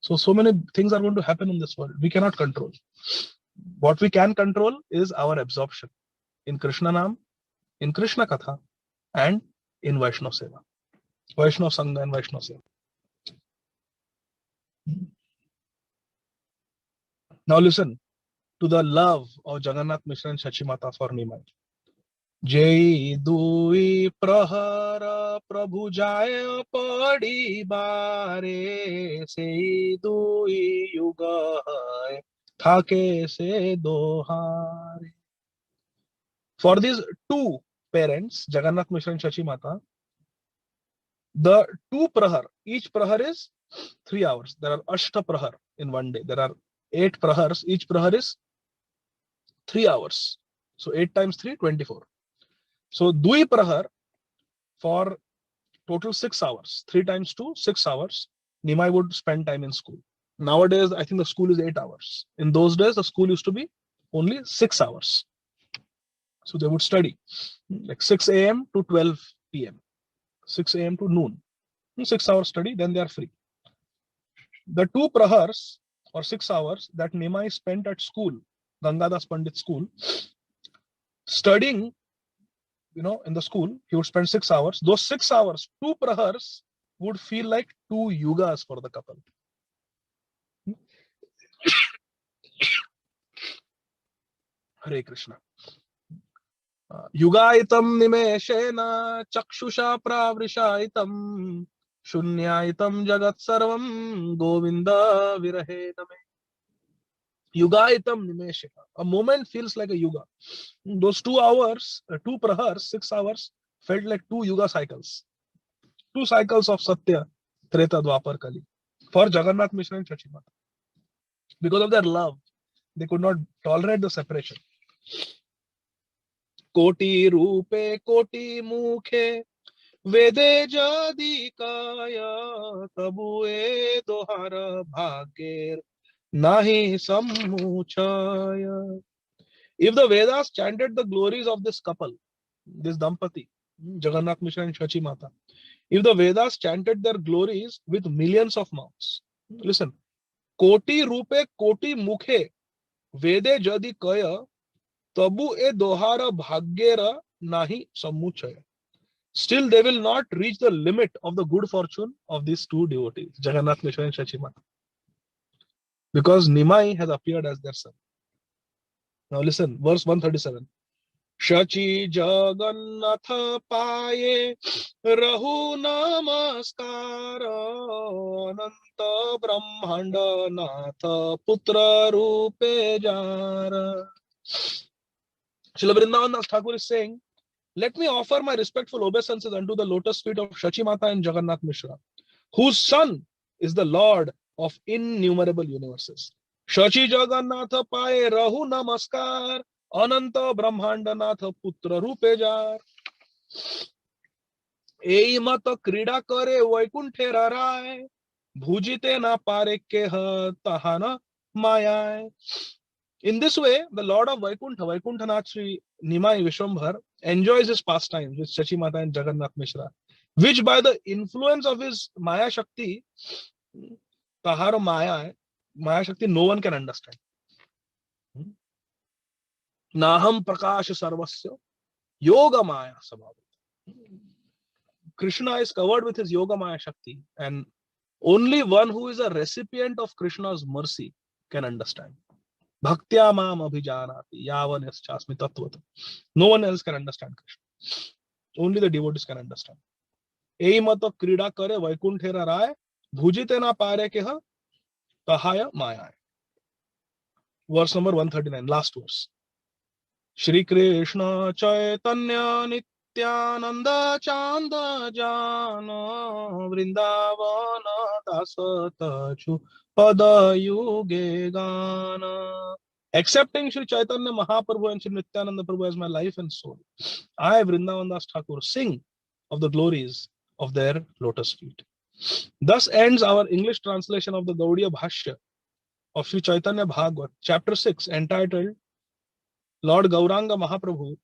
So many things are going to happen in this world. We cannot control. What we can control is our absorption in Krishna Nam, in Krishna Katha, and in Vaishnava Seva. Vaishnava Sanga and Vaishnava Seva. Now listen to the love of Jagannath Mishra and Shachimata for Nimai. Jai dui prahara prabhu jaya padi bare se dui yuga hai thake se dohare. For these two parents, Jagannath Mishra and Shachimata, the two prahar, each prahar is 3 hours. There are ashta prahar in one day. There are 8 prahars. Each prahar is 3 hours. So 8 times 3, 24. So dui prahar for total 6 hours. 3 times 2, 6 hours. Nimai would spend time in school. Nowadays, I think the school is 8 hours. In those days, the school used to be only 6 hours. So they would study like 6 a.m. to 12 p.m. 6 a.m. to noon. 6 hours study, then they are free. The 2 prahars or 6 hours that Nimai spent at school, Gangadas Pandit school, studying, in the school, he would spend 6 hours. Those 6 hours, 2 prahars would feel like 2 yugas for the couple. Hare Krishna. Yugaitam nimeshena chakshusha pravrishaitam shunyaitam jagat sarvam govinda virahe name. Yugaitam nimeshena. A moment feels like a yuga. Those 2 hours, 2 prahars, 6 hours felt like 2 yuga cycles. 2 cycles of Satya, Treta, Dwapar, Kali. For Jagannath Mishra and Shachimata. Because of their love, they could not tolerate the separation. Koti rupe koti mukhe vede jadi kaya tabu e dohara bhagyer nahi sammuchaya. If the Vedas chanted the glories of this couple, this Dampati, Jagannath Mishra and Shachimata, if the Vedas chanted their glories with millions of mouths, listen, koti rupe koti mukhe vede jadi kaya tabu e dohara bhagyera nahi sammuchaya. Still, they will not reach the limit of the good fortune of these 2 devotees, Jagannath Mishra and Shachimata, because Nimai has appeared as their son. Now listen, verse 137. Shachi Jagannatha paye rahu namaskara ananta brahmanda natha putra rupe jara. Srila Vrindavan Das Thakur is saying, let me offer my respectful obeisances unto the lotus feet of Shachimata and Jagannath Mishra, whose son is the Lord of innumerable universes. Shachi Jagannatha paye rahu namaskar अनंत ब्रह्मांडनाथ पुत्र रूपे jar, एई मत क्रीडा करे वैकुंठे राय, भुजिते ना पारे केह तहा न मायाय. In this way, the Lord of Vaikuntha, Vaikuntanath Sri Nimai Vishwambhar, enjoys his pastimes with Shachi Mata and Jagannath Mishra, which by the influence of his Maya Shakti, Taharo Maya Shakti, no one can understand. Naham Prakash Sarvasya, Yoga Maya Sabhavata. Krishna is covered with his Yoga Maya Shakti, and only one who is a recipient of Krishna's mercy can understand. Bhaktya mam abhijanati yavan yaschasmi tattvata. No one else can understand Krishna. Only the devotees can understand. Ei mata krida kare vaikunthera ray, bhujite na pare keha tahaya maya. Verse number 139, last verse. Shri Krishna Chaitanya Nityananda Chanda Jana Vrindavana Dasatachu Pada Yuge Gana. Accepting Shri Chaitanya Mahaprabhu and Shri Nityananda Prabhu as my life and soul, I, Vrindavan Das Thakur, sing of the glories of their lotus feet. Thus ends our English translation of the Gaudiya Bhashya of Shri Chaitanya Bhagavat, chapter 6, entitled Lord Gauranga Mahaprabhu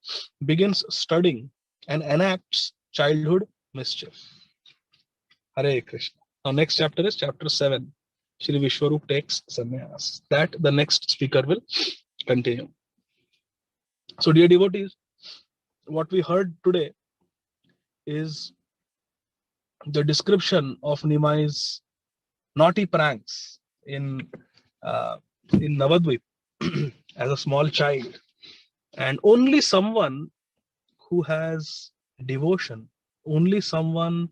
begins studying and enacts childhood mischief. Hare Krishna. Now next chapter is chapter 7. Shri Vishwarup takes sannyas. That the next speaker will continue. So dear devotees, what we heard today is the description of Nimai's naughty pranks in Navadvip as a small child. And only someone who has devotion, only someone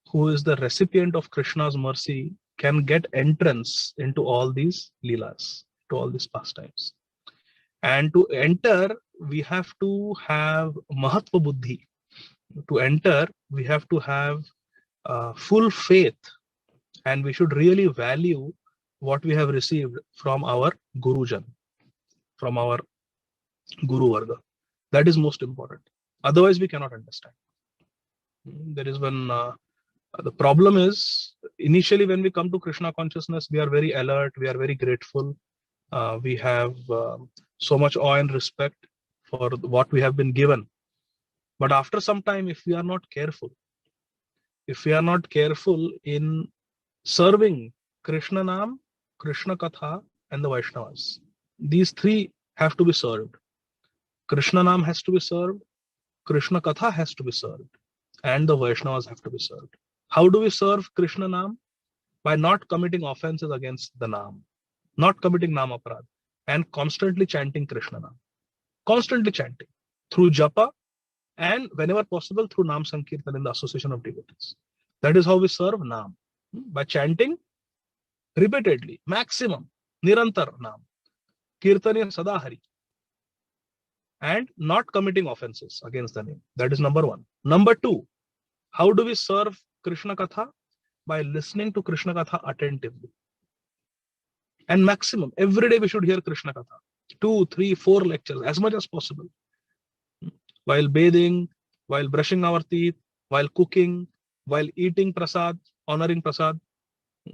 who is the recipient of Krishna's mercy can get entrance into all these leelas, to all these pastimes. And to enter, we have to have mahatva buddhi. To enter, we have to have full faith, and we should really value what we have received from our Gurujan, from our Guru Varga. That is most important. Otherwise, we cannot understand. There is one, the problem is, initially when we come to Krishna consciousness, we are very alert, we are very grateful. We have so much awe and respect for what we have been given. But after some time, if we are not careful in serving Krishna Nam, Krishna Katha, and the Vaishnavas, these three have to be served. Krishna Nam has to be served, Krishna Katha has to be served, and the Vaishnavas have to be served. How do we serve Krishna Nam? By not committing offenses against the Nam, not committing Nam Aparad, and constantly chanting Krishna Nam. Constantly chanting through japa and whenever possible through Nam Sankirtan in the association of devotees. That is how we serve Nam. By chanting repeatedly, maximum, Nirantar Nam, Kirtaniya Sadahari, and not committing offenses against the name. That is number one. Number two, how do we serve Krishna Katha? By listening to Krishna Katha attentively. And maximum, every day we should hear Krishna Katha. 2, 3, 4 lectures, as much as possible. While bathing, while brushing our teeth, while cooking, while eating prasad, honoring prasad,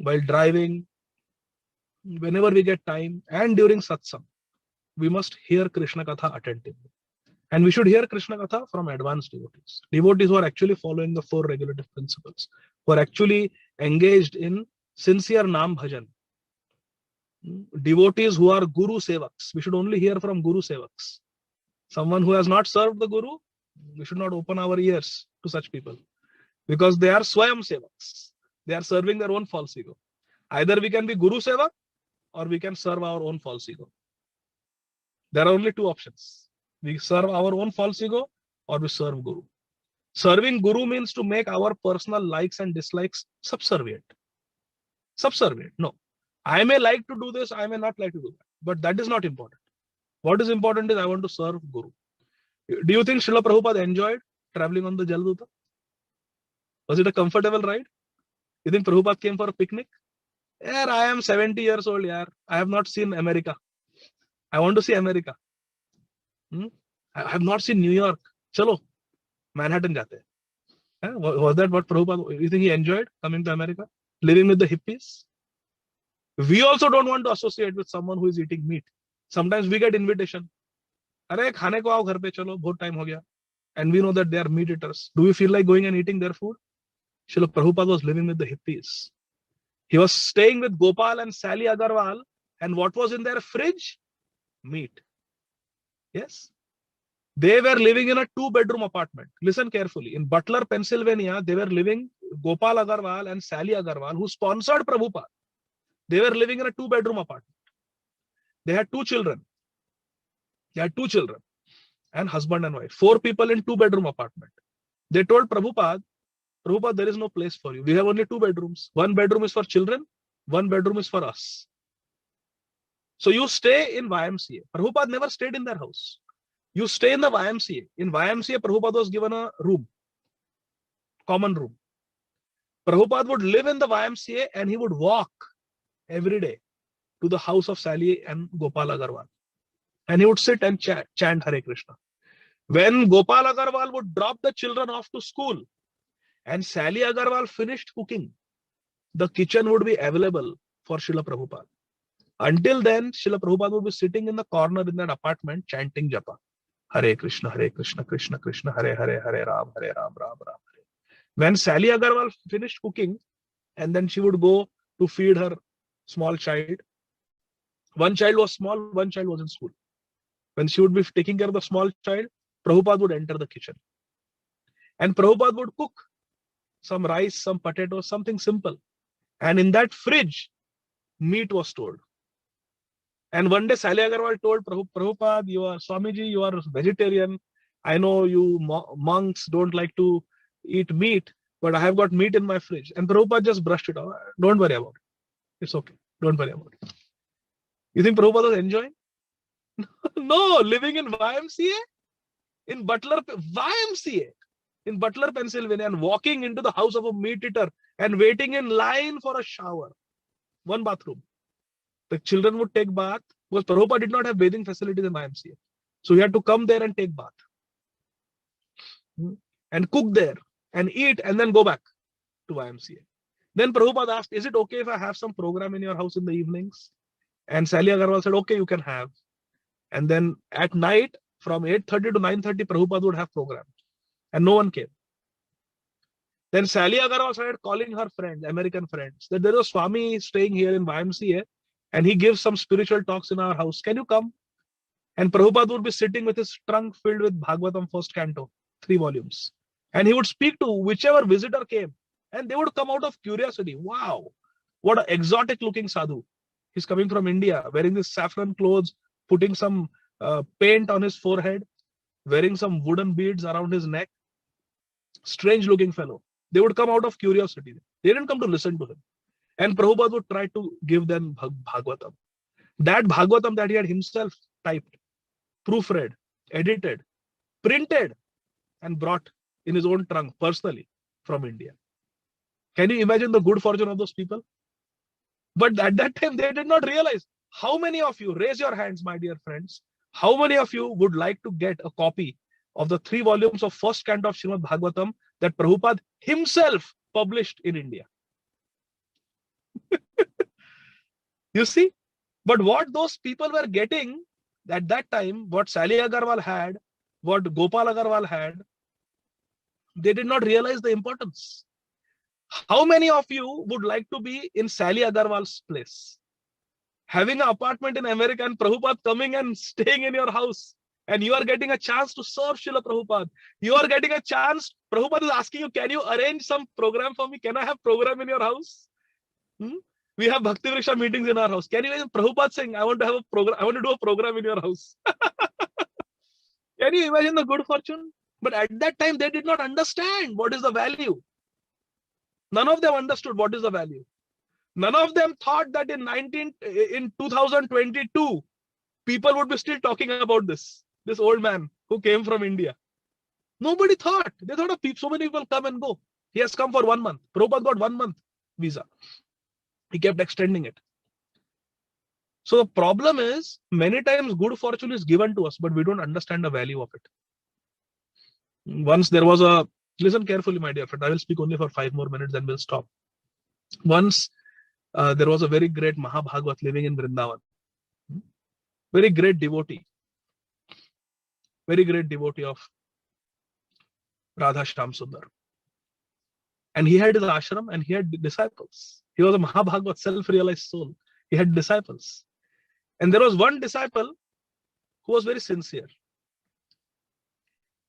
while driving, whenever we get time, and during satsang, we must hear Krishna Katha attentively. And we should hear Krishna Katha from advanced devotees. Devotees who are actually following the 4 regulative principles, who are actually engaged in sincere Nam Bhajan. Devotees who are Guru Sevaks. We should only hear from Guru Sevaks. Someone who has not served the Guru, we should not open our ears to such people. Because they are Swayam Sevaks. They are serving their own false ego. Either we can be Guru Sevak or we can serve our own false ego. There are only 2 options. We serve our own false ego or we serve Guru. Serving Guru means to make our personal likes and dislikes subservient. Subservient, no. I may like to do this, I may not like to do that. But that is not important. What is important is I want to serve Guru. Do you think Srila Prabhupada enjoyed traveling on the Jaladuta? Was it a comfortable ride? You think Prabhupada came for a picnic? Yeah, I am 70 years old, yaar. I have not seen America. I want to see America. I have not seen New York. Chalo, Manhattan jate. Was that what Prabhupada, you think he enjoyed coming to America? Living with the hippies? We also don't want to associate with someone who is eating meat. Sometimes we get invitation. Arey, khane ko aao ghar pe chalo, bahut time ho gaya. And we know that they are meat eaters. Do we feel like going and eating their food? Srila Prabhupada was living with the hippies. He was staying with Gopal and Sally Agarwal. And what was in their fridge? Meat. Yes. They were living in a 2-bedroom apartment. Listen carefully. In Butler, Pennsylvania, they were living, Gopal Agarwal and Sally Agarwal, who sponsored Prabhupada. They were living in a 2-bedroom apartment. They had 2 children. And husband and wife. 4 people in 2-bedroom apartment. They told Prabhupada, there is no place for you. We have only 2 bedrooms. 1 bedroom is for children. 1 bedroom is for us. So you stay in YMCA. Prabhupada never stayed in their house. You stay in the YMCA. In YMCA, Prabhupada was given a room. Common room. Prabhupada would live in the YMCA and he would walk every day to the house of Sally and Gopal Agarwal. And he would sit and chant Hare Krishna. When Gopal Agarwal would drop the children off to school and Sally Agarwal finished cooking, the kitchen would be available for Srila Prabhupada. Until then, Srila Prabhupada would be sitting in the corner in that apartment chanting japa. Hare Krishna, Krishna Krishna, Hare Hare, Hare Ram, Ram Ram, Hare. When Sally Agarwal finished cooking, and then she would go to feed her small child. One child was small, one child was in school. When she would be taking care of the small child, Prabhupada would enter the kitchen. And Prabhupada would cook some rice, some potatoes, something simple. And in that fridge, meat was stored. And one day Sally Agarwal told Prabhupada, Swamiji, you are vegetarian. I know you monks don't like to eat meat, but I have got meat in my fridge. And Prabhupada just brushed it off. Don't worry about it. It's okay. Don't worry about it. You think Prabhupada was enjoying? No, living in YMCA? In Butler, YMCA? In Butler, Pennsylvania, and walking into the house of a meat eater and waiting in line for a shower. 1 bathroom. The children would take bath because Prabhupada did not have bathing facilities in YMCA. So he had to come there and take bath. And cook there and eat and then go back to YMCA. Then Prabhupada asked, is it okay if I have some program in your house in the evenings? And Sally Agarwal said, okay, you can have. And then at night, from 8:30 to 9:30, Prabhupada would have program. And no one came. Then Sally Agarwal started calling her friends, American friends, that there is a Swami staying here in YMCA and he gives some spiritual talks in our house. Can you come? And Prabhupada would be sitting with his trunk filled with Bhagavatam first canto, 3 volumes. And he would speak to whichever visitor came. And they would come out of curiosity. Wow, what an exotic looking sadhu. He's coming from India, wearing this saffron clothes, putting some paint on his forehead, wearing some wooden beads around his neck. Strange looking fellow. They would come out of curiosity. They didn't come to listen to him. And Prabhupada would try to give them Bhagavatam. That Bhagavatam that he had himself typed, proofread, edited, printed, and brought in his own trunk personally from India. Can you imagine the good fortune of those people? But at that time, they did not realize. How many of you, raise your hands, my dear friends, how many of you would like to get a copy of the 3 volumes of first canto of Srimad Bhagavatam that Prabhupada himself published in India? You see? But what those people were getting at that time, what Sally Agarwal had, what Gopal Agarwal had, they did not realize the importance. How many of you would like to be in Sally Agarwal's place? Having an apartment in America and Prabhupada coming and staying in your house, and you are getting a chance to serve Srila Prabhupada. You are getting a chance. Prabhupada is asking you, can you arrange some program for me? Can I have program in your house? We have Bhakti Vriksha meetings in our house. Can you imagine Prabhupada saying, I want to have a program, I want to do a program in your house? Can you imagine the good fortune? But at that time, they did not understand what is the value. None of them understood what is the value. None of them thought that in 2022, people would be still talking about this old man who came from India. Nobody thought. They thought of so many people come and go. He has come for 1 month. Prabhupada got 1 month visa. He kept extending it. So the problem is, many times good fortune is given to us, but we don't understand the value of it. Once there was a, listen carefully, my dear friend, I will speak only for 5 more minutes, then we'll stop. Once there was a very great Bhagavat living in Vrindavan. Very great devotee of Radha Shyam Sundar. And he had his ashram and he had disciples. He was a Bhagavat, self-realized soul. He had disciples. And there was one disciple who was very sincere.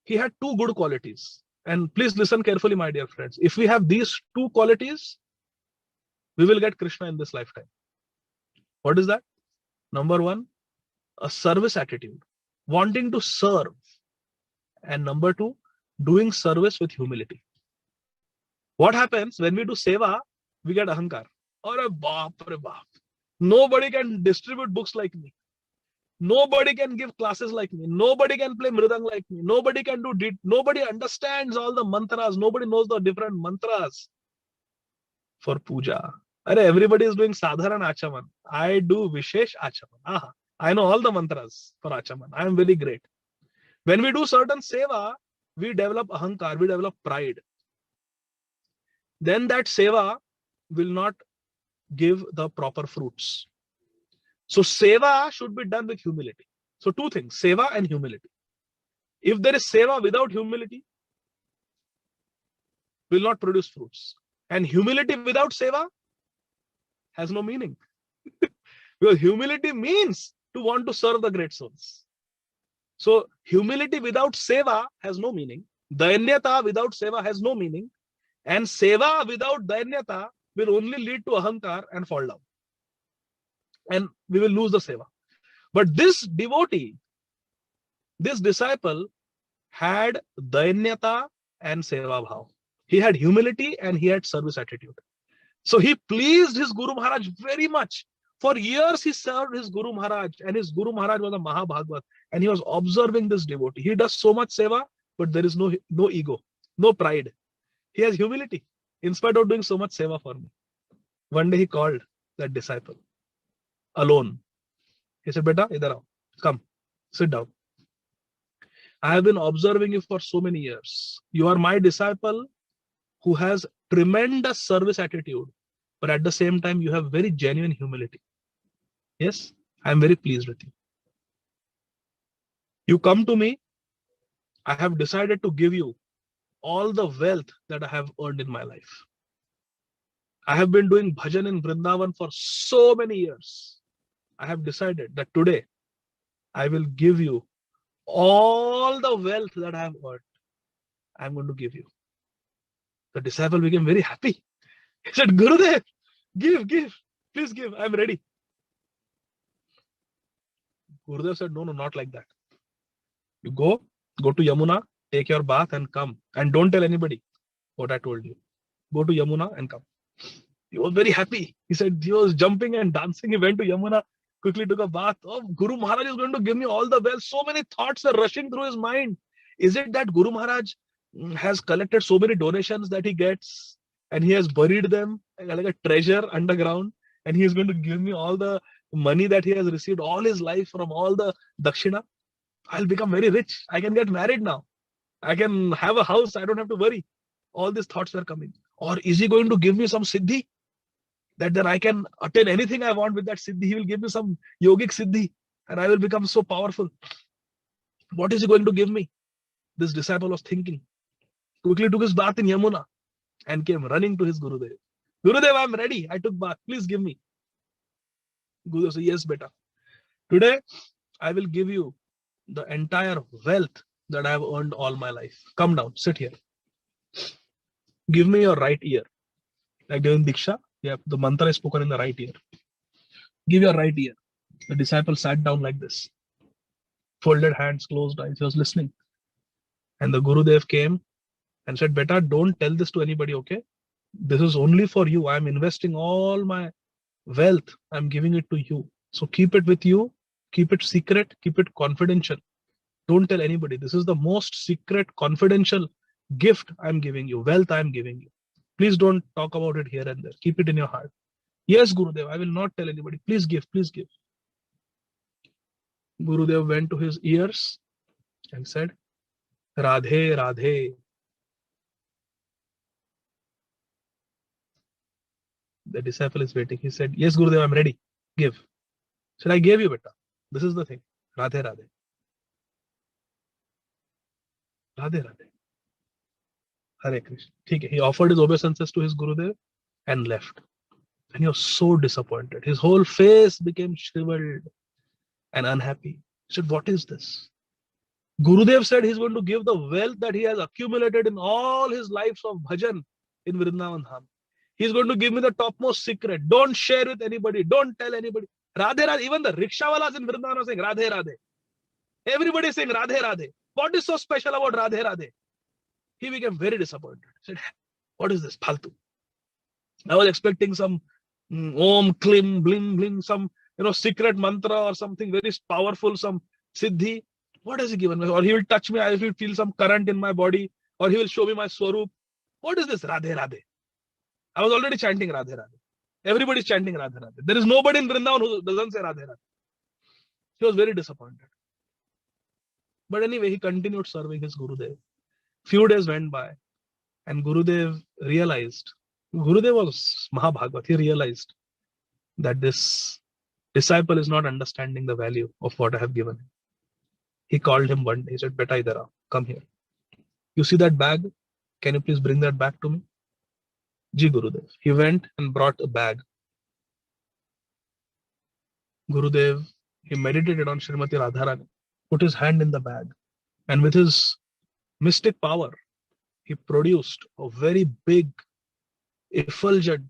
He had 2 good qualities. And please listen carefully, my dear friends. If we have these 2 qualities, we will get Krishna in this lifetime. What is that? Number 1, a service attitude, wanting to serve. And number 2, doing service with humility. What happens when we do seva? We get ahankar. Arre baap, arre baap. Nobody can distribute books like me. Nobody can give classes like me. Nobody can play mridang like me. Nobody can do nobody understands all the mantras. Nobody knows the different mantras for puja. Arre, everybody is doing sadharan achaman. I do vishesh achaman. Aha. I know all the mantras for achaman. I am very great. When we do certain seva, we develop ahankar, we develop pride. Then that seva will not give the proper fruits. So seva should be done with humility. So 2 things, seva and humility. If there is seva without humility, will not produce fruits. And humility without seva has no meaning. Because humility means to want to serve the great souls. So humility without seva has no meaning. Dainyata without seva has no meaning. And seva without dainyata will only lead to ahankar and fall down. And we will lose the seva. But this devotee, this disciple had dainyata and seva bhav. He had humility and he had service attitude. So he pleased his Guru Maharaj very much. For years he served his Guru Maharaj, and his Guru Maharaj was a Bhagavat, and he was observing this devotee. He does so much seva, but there is no ego, no pride. He has humility in spite of doing so much seva for me. One day he called that disciple alone. He said, Beta, idhar aao. Come, sit down. I have been observing you for so many years. You are my disciple who has tremendous service attitude, but at the same time, you have very genuine humility. Yes, I am very pleased with you. You come to me, I have decided to give you all the wealth that I have earned in my life. I have been doing bhajan in Vrindavan for so many years. I have decided that today I will give you all the wealth that I have earned. I am going to give you. The disciple became very happy. He said, Gurudev, give, please give, I am ready. Gurudev said, no, not like that. You go to Yamuna, take your bath and come. And don't tell anybody what I told you. Go to Yamuna and come. He was very happy. He said he was jumping and dancing. He went to Yamuna, quickly took a bath. Oh, Guru Maharaj is going to give me all the wealth. So many thoughts were rushing through his mind. Is it that Guru Maharaj has collected so many donations that he gets and he has buried them like a treasure underground, and he is going to give me all the money that he has received all his life from all the dakshina? I'll become very rich. I can get married now. I can have a house. I don't have to worry. All these thoughts were coming. Or is he going to give me some siddhi? That then I can attain anything I want with that siddhi. He will give me some yogic siddhi and I will become so powerful. What is he going to give me? This disciple was thinking. Quickly took his bath in Yamuna and came running to his Gurudev. Gurudev, I'm ready. I took bath. Please give me. Gurudev said, yes, beta. Today, I will give you the entire wealth that I have earned all my life. Come down, sit here. Give me your right ear. Like during Diksha, the mantra is spoken in the right ear. Give your right ear. The disciple sat down like this. Folded hands, closed eyes. He was listening. And the Gurudev came and said, Beta, don't tell this to anybody, okay? This is only for you. I'm investing all my wealth. I'm giving it to you. So keep it with you. Keep it secret. Keep it confidential. Don't tell anybody. This is the most secret, confidential gift I'm giving you. Wealth I'm giving you. Please don't talk about it here and there. Keep it in your heart. Yes, Gurudev, I will not tell anybody. Please give, please give. Gurudev went to his ears and said, Radhe, Radhe. The disciple is waiting. He said, yes, Gurudev, I'm ready. Give. He said, I gave you, beta. This is the thing. Radhe, Radhe. Radhe, Radhe. Hare Krishna. He offered his obeisances to his Gurudev and left. And he was so disappointed. His whole face became shriveled and unhappy. He said, what is this? Gurudev said he's going to give the wealth that he has accumulated in all his lives of bhajan in Vrindavan Dham. He's going to give me the topmost secret. Don't share with anybody. Don't tell anybody. Radhe, Radhe. Even the rickshawalas in Vrindavan are saying Radhe, Radhe. Everybody is saying Radhe, Radhe. What is so special about Radhe, Radhe? He became very disappointed. He said, what is this? Phaltu. I was expecting some Om, Klim, Blim, Blim, some secret mantra or something very powerful, some Siddhi. What has he given me? Or he will touch me, I will feel some current in my body, or he will show me my Swarup. What is this? Radhe, Radhe. I was already chanting Radhe, Radhe. Everybody is chanting Radhe, Radhe. There is nobody in Vrindavan who doesn't say Radhe, Radhe. He was very disappointed. But anyway, he continued serving his Gurudev. Few days went by, and Gurudev realized, Gurudev was Mahabhagavat, he realized that this disciple is not understanding the value of what I have given him. He called him one day. He said, Beta idara, come here. You see that bag? Can you please bring that bag to me? Ji Gurudev. He went and brought a bag. Gurudev, he meditated on Srimati Radharani, put his hand in the bag, and with his mystic power, he produced a very big, effulgent,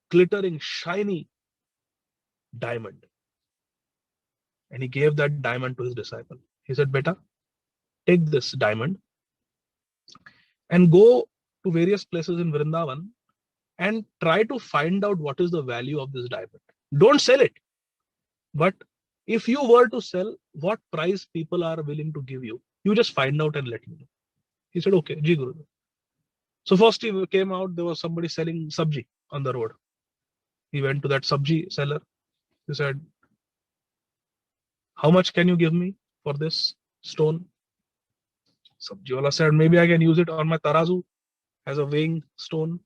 glittering, shiny diamond. And he gave that diamond to his disciple. He said, Beta, take this diamond and go to various places in Vrindavan and try to find out what is the value of this diamond. Don't sell it. But if you were to sell, what price people are willing to give you, you just find out and let me know. He said, okay, Ji Gurudev. So first he came out, there was somebody selling sabji on the road. He went to that sabji seller. He said, how much can you give me for this stone? Sabji wala said, maybe I can use it on my tarazu as a weighing stone.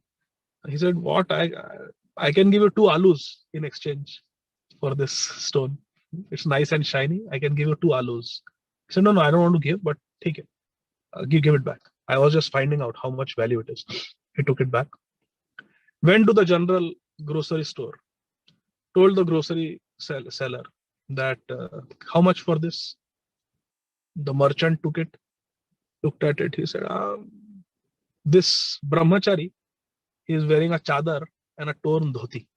He said, what? I can give you 2 alus in exchange for this stone. It's nice and shiny. I can give you 2 alus. He said, no, I don't want to give, but take it. Give it back. I was just finding out how much value it is. He took it back. Went to the general grocery store. Told the grocery seller that how much for this? The merchant took it, looked at it. He said, this brahmachari is wearing a chadar and a torn dhoti.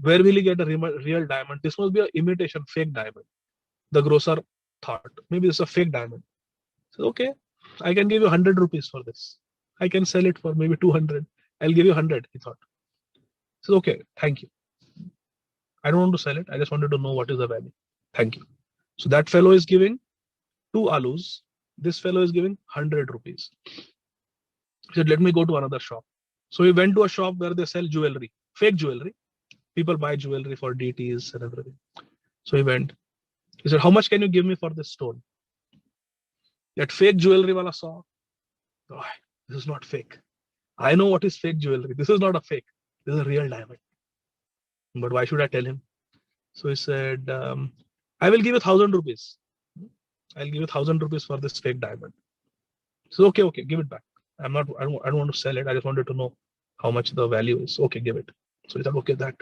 Where will he get a real diamond? This must be an imitation, fake diamond. The grocer thought, maybe it's a fake diamond. He said, okay, I can give you 100 rupees for this. I can sell it for maybe 200. I'll give you 100, he thought. He said, okay, thank you. I don't want to sell it. I just wanted to know what is the value. Thank you. So that fellow is giving 2 alus. This fellow is giving 100 rupees. He said, let me go to another shop. So he went to a shop where they sell jewelry, fake jewelry. People buy jewelry for deities and everything. So he went. He said, how much can you give me for this stone? That fake jewelry wala saw. Oh, this is not fake. I know what is fake jewelry. This is not a fake. This is a real diamond. But why should I tell him? So he said, I will give you 1,000 rupees. I'll give you 1,000 rupees for this fake diamond. So okay, give it back. I don't want to sell it. I just wanted to know how much the value is. Okay, give it. So he said, okay, that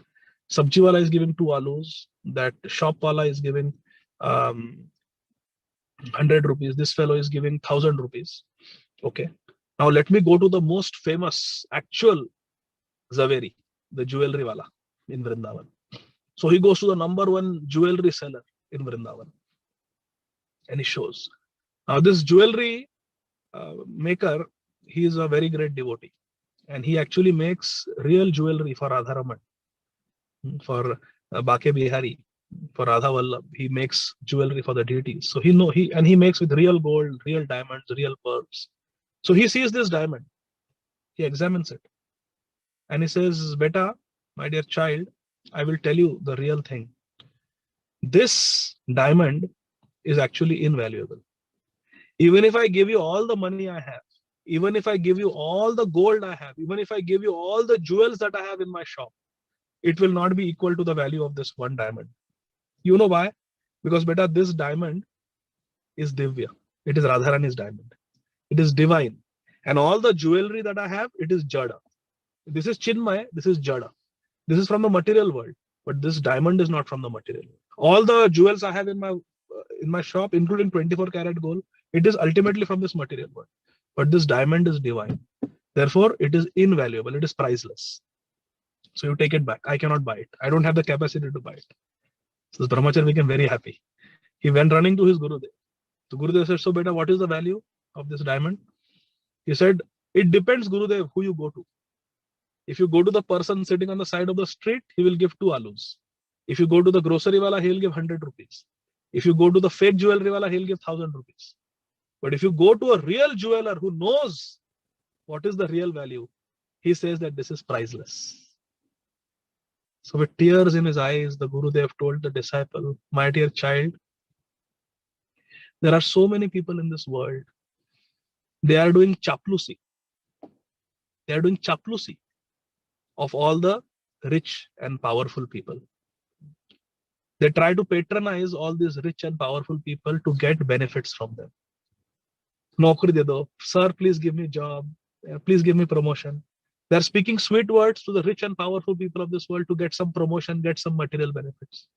sabji wala is giving 2 alus. That shop wala is giving 100 rupees. This fellow is giving 1,000 rupees. Okay. Now let me go to the most famous actual Zaveri, the jewelry wala in Vrindavan. So he goes to the number 1 jewelry seller in Vrindavan. And he shows. Now this jewelry maker, he is a very great devotee. And he actually makes real jewelry for Radharaman, for Bake Bihari, for Radha Vallabh. He makes jewelry for the deities. So he makes with real gold, real diamonds, real pearls. So he sees this diamond. He examines it. And he says, Beta, my dear child, I will tell you the real thing. this diamond is actually invaluable. Even if I give you all the money I have, even if I give you all the gold I have, even if I give you all the jewels that I have in my shop, it will not be equal to the value of this one diamond. You know why? Because beta, this diamond is Divya. It is Radharani's diamond. It is divine. And all the jewelry that I have, it is Jada. This is Chinmay, this is Jada. This is from the material world. But this diamond is not from the material world. All the jewels I have in my shop, including 24 karat gold, it is ultimately from this material world. But this diamond is divine. Therefore, it is invaluable. It is priceless. So you take it back. I cannot buy it. I don't have the capacity to buy it. So the brahmachari became very happy. He went running to his Gurudev. So Gurudev said, so beta, what is the value of this diamond? He said, it depends, Gurudev, who you go to. If you go to the person sitting on the side of the street, he will give 2 alus. If you go to the grocery wala, he will give 100 rupees. If you go to the fake jewelry wala, he will give 1000 rupees. But if you go to a real jeweler who knows what is the real value, he says that this is priceless. So with tears in his eyes, the Gurudev told the disciple, my dear child, there are so many people in this world. They are doing chaplusi. They are doing chaplusi of all the rich and powerful people. They try to patronize all these rich and powerful people to get benefits from them. Naukri de do. Sir, please give me job. Please give me promotion. They are speaking sweet words to the rich and powerful people of this world to get some promotion, get some material benefits.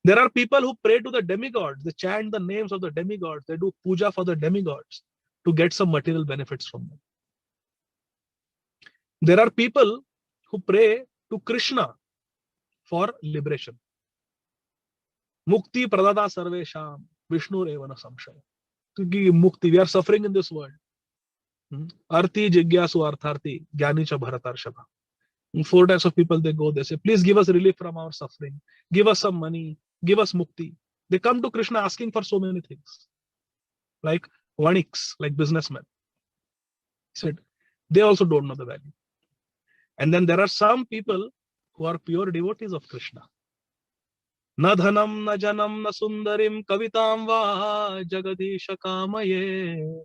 There are people who pray to the demigods. They chant the names of the demigods. They do puja for the demigods to get some material benefits from them. There are people who pray to Krishna for liberation. Mukti pradada sarvesham Vishnu revana samshaya. Mukti, we are suffering in this world. Arti jigyasu artharti jnani cha bharatarshava. 4 types of people, they go, they say, please give us relief from our suffering. Give us some money. Give us mukti. They come to Krishna asking for so many things. Like vaniks, like businessmen. He said, they also don't know the value. And then there are some people who are pure devotees of Krishna. Na dhanam, na janam, na sundarim, kavitam va jagadisha kamaye.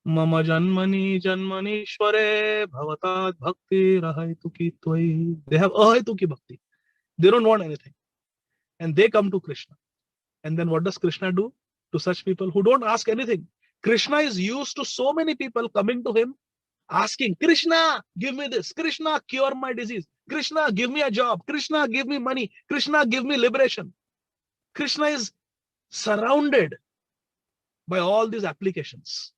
Mama janmani janmanishware bhavatad bhakti rahaytuki tvai. They have ahaytuki bhakti. They don't want anything. And they come to Krishna. And then what does Krishna do to such people who don't ask anything? Krishna is used to so many people coming to him asking, Krishna, give me this. Krishna, cure my disease. Krishna, give me a job. Krishna, give me money. Krishna, give me liberation. Krishna is surrounded by all these applications.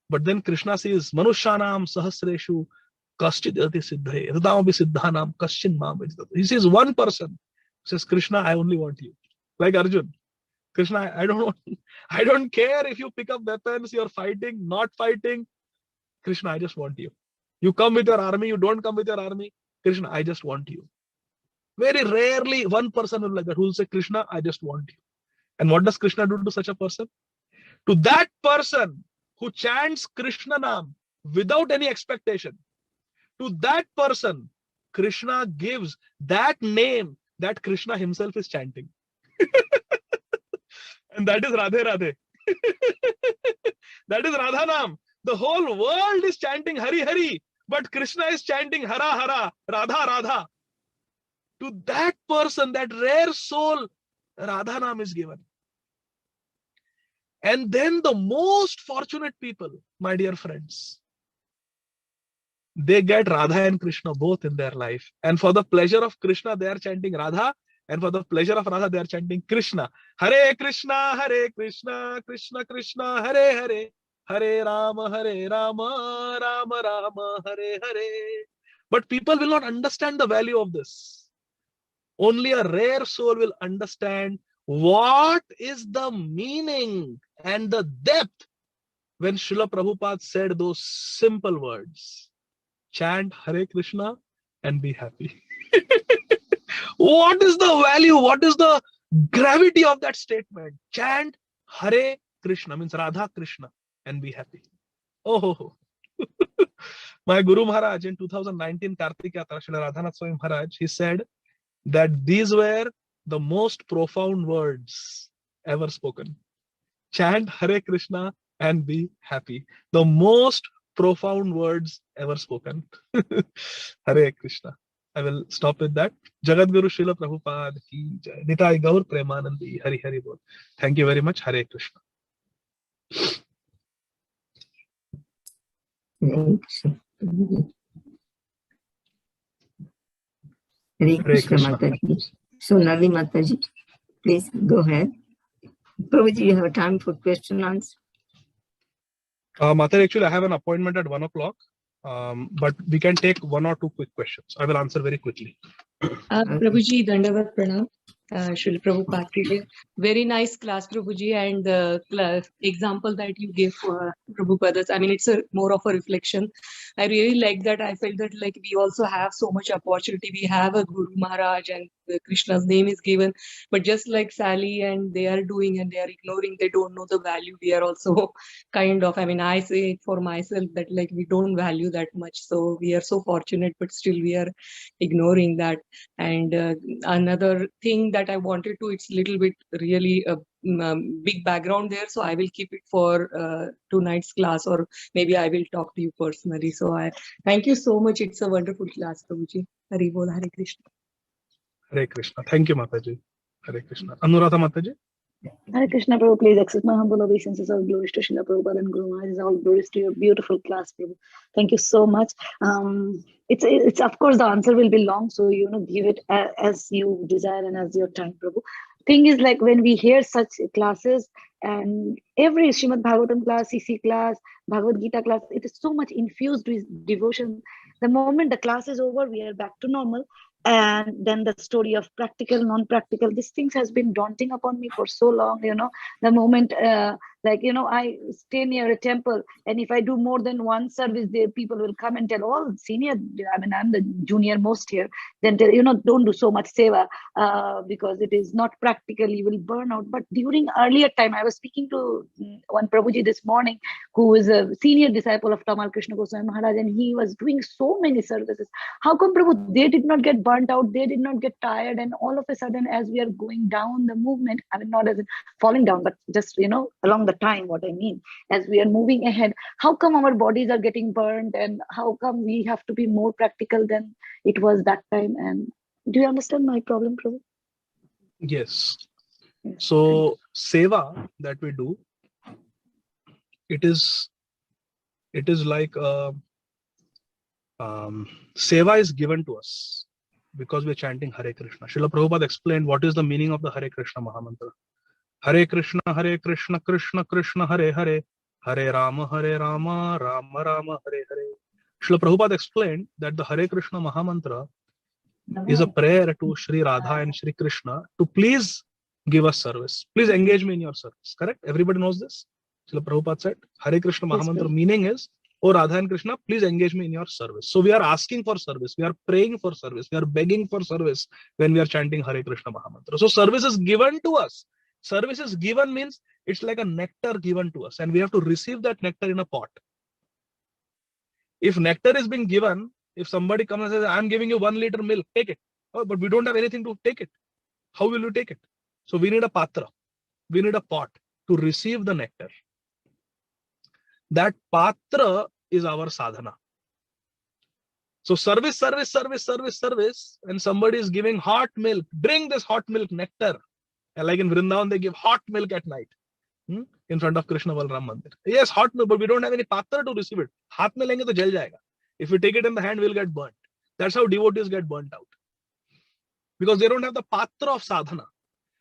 But then Krishna says, Manushyanam sahasreshu kaschidati siddhaye hridamapi siddhanam kaschin mam vijidatu. He says one person says, Krishna, I only want you. Like Arjun. Krishna, I don't care if you pick up weapons, you're fighting, not fighting. Krishna, I just want you. You come with your army, you don't come with your army. Krishna, I just want you. Very rarely one person will like that who will say, Krishna, I just want you. And what does Krishna do to such a person? To that person who chants Krishna Nam without any expectation, to that person, Krishna gives that name that Krishna himself is chanting. And that is Radhe Radhe. That is Radha Nam. The whole world is chanting Hari Hari, but Krishna is chanting Hara Hara, Radha Radha. To that person, that rare soul, Radha Nam is given. And then the most fortunate people, my dear friends, they get Radha and Krishna both in their life. And for the pleasure of Krishna, they are chanting Radha. And for the pleasure of Radha, they are chanting Krishna. Hare Krishna, Krishna Krishna, Hare Hare. Hare Rama, Rama Rama, Hare Hare. But people will not understand the value of this. Only a rare soul will understand what is the meaning and the depth when Srila Prabhupada said those simple words. Chant Hare Krishna and be happy. What is the value? What is the gravity of that statement? Chant Hare Krishna, means Radha Krishna, and be happy. Oh. My Guru Maharaj in 2019 Kartik Yatra, Srila Radhanath Swami Maharaj, he said that these were the most profound words ever spoken. Chant Hare Krishna and be happy. The most profound words ever spoken. Hare Krishna. I will stop with that. Jagadguru Srila Prabhupada ki jai. Nitai Gaur Premanandi. Hari Hari Bol. Thank you very much. Hare Krishna. Hare Krishna. Hare Hare Krishna, Krishna. Mataji. So, Nali Mataji, please go ahead. Prabhuji, you have a time for question and answer. Mother, actually, I have an appointment at 1 o'clock, but we can take 1 or 2 quick questions. I will answer very quickly. Prabhuji, Dandavat Pranam. Srila Prabhupada ki jai. Very nice class, Prabhuji, and the example that you gave for Prabhupada's. I mean, it's more of a reflection. I really like that. I felt that like we also have so much opportunity. We have a Guru Maharaj and Krishna's name is given, but just like Sally and they are doing and they are ignoring, they don't know the value. We are also kind of, I mean, I say it for myself that like we don't value that much. So we are so fortunate, but still we are ignoring that. And another thing that I wanted to, it's a little bit really a big background there. So I will keep it for tonight's class, or maybe I will talk to you personally. So I thank you so much. It's a wonderful class, Prabhuji. Hari Bol, Hare Krishna. Hare Krishna. Thank you, Mataji. Hare Krishna. Anuradha Mataji. Hare Krishna, Prabhu, please accept my humble obeisances. All glories to Srila Prabhupada and Guru Maharaj. All glories to your beautiful class, Prabhu. Thank you so much. It's of course the answer will be long, so give it as you desire and as your time, Prabhu. Thing is, like when we hear such classes and every Srimad Bhagavatam class, CC class, Bhagavad Gita class, it is so much infused with devotion. The moment the class is over, we are back to normal. And then the story of practical, non-practical, these things has been daunting upon me for so long, the moment, I stay near a temple, and if I do more than one service, there people will come and tell, oh, senior, I mean, I'm the junior most here, then tell, don't do so much seva, because it is not practical, you will burn out. But during earlier time, I was speaking to one Prabhuji this morning, who is a senior disciple of Tamal Krishna Goswami Maharaj, and he was doing so many services. How come, Prabhu, they did not get burnt out, they did not get tired, and all of a sudden, as we are going down the movement, I mean, not as in falling down, but just, along the time, what I mean, as we are moving ahead, how come our bodies are getting burned, and how come we have to be more practical than it was that time? And do you understand my problem, Prabhu? Yes. So, seva that we do, it is like seva is given to us because we're chanting Hare Krishna. Srila Prabhupada explained what is the meaning of the Hare Krishna Mahamantra. Hare Krishna, Krishna Krishna, Hare Hare, Hare Rama, Rama Rama, Hare Hare. Srila Prabhupada explained that the Hare Krishna Mahamantra is a prayer to Sri Radha and Sri Krishna to please give us service. Please engage me in your service. Correct? Everybody knows this. Srila Prabhupada said, Hare Krishna Mahamantra meaning is, oh Radha and Krishna, please engage me in your service. So we are asking for service. We are praying for service. We are begging for service when we are chanting Hare Krishna Mahamantra. So service is given to us. Service is given means it's like a nectar given to us, and we have to receive that nectar in a pot. If nectar is being given, if somebody comes and says, I'm giving you 1 liter milk, take it. Oh, but we don't have anything to take it. How will you take it? So we need a patra. We need a pot to receive the nectar. That patra is our sadhana. So service, and somebody is giving hot milk. Drink this hot milk nectar. And like in Vrindavan, they give hot milk at night in front of Krishna Balram Mandir. Yes, hot milk, but we don't have any patra to receive it. Haath mein lenge to jal jayega. If we take it in the hand, we'll get burnt. That's how devotees get burnt out. Because they don't have the patra of sadhana.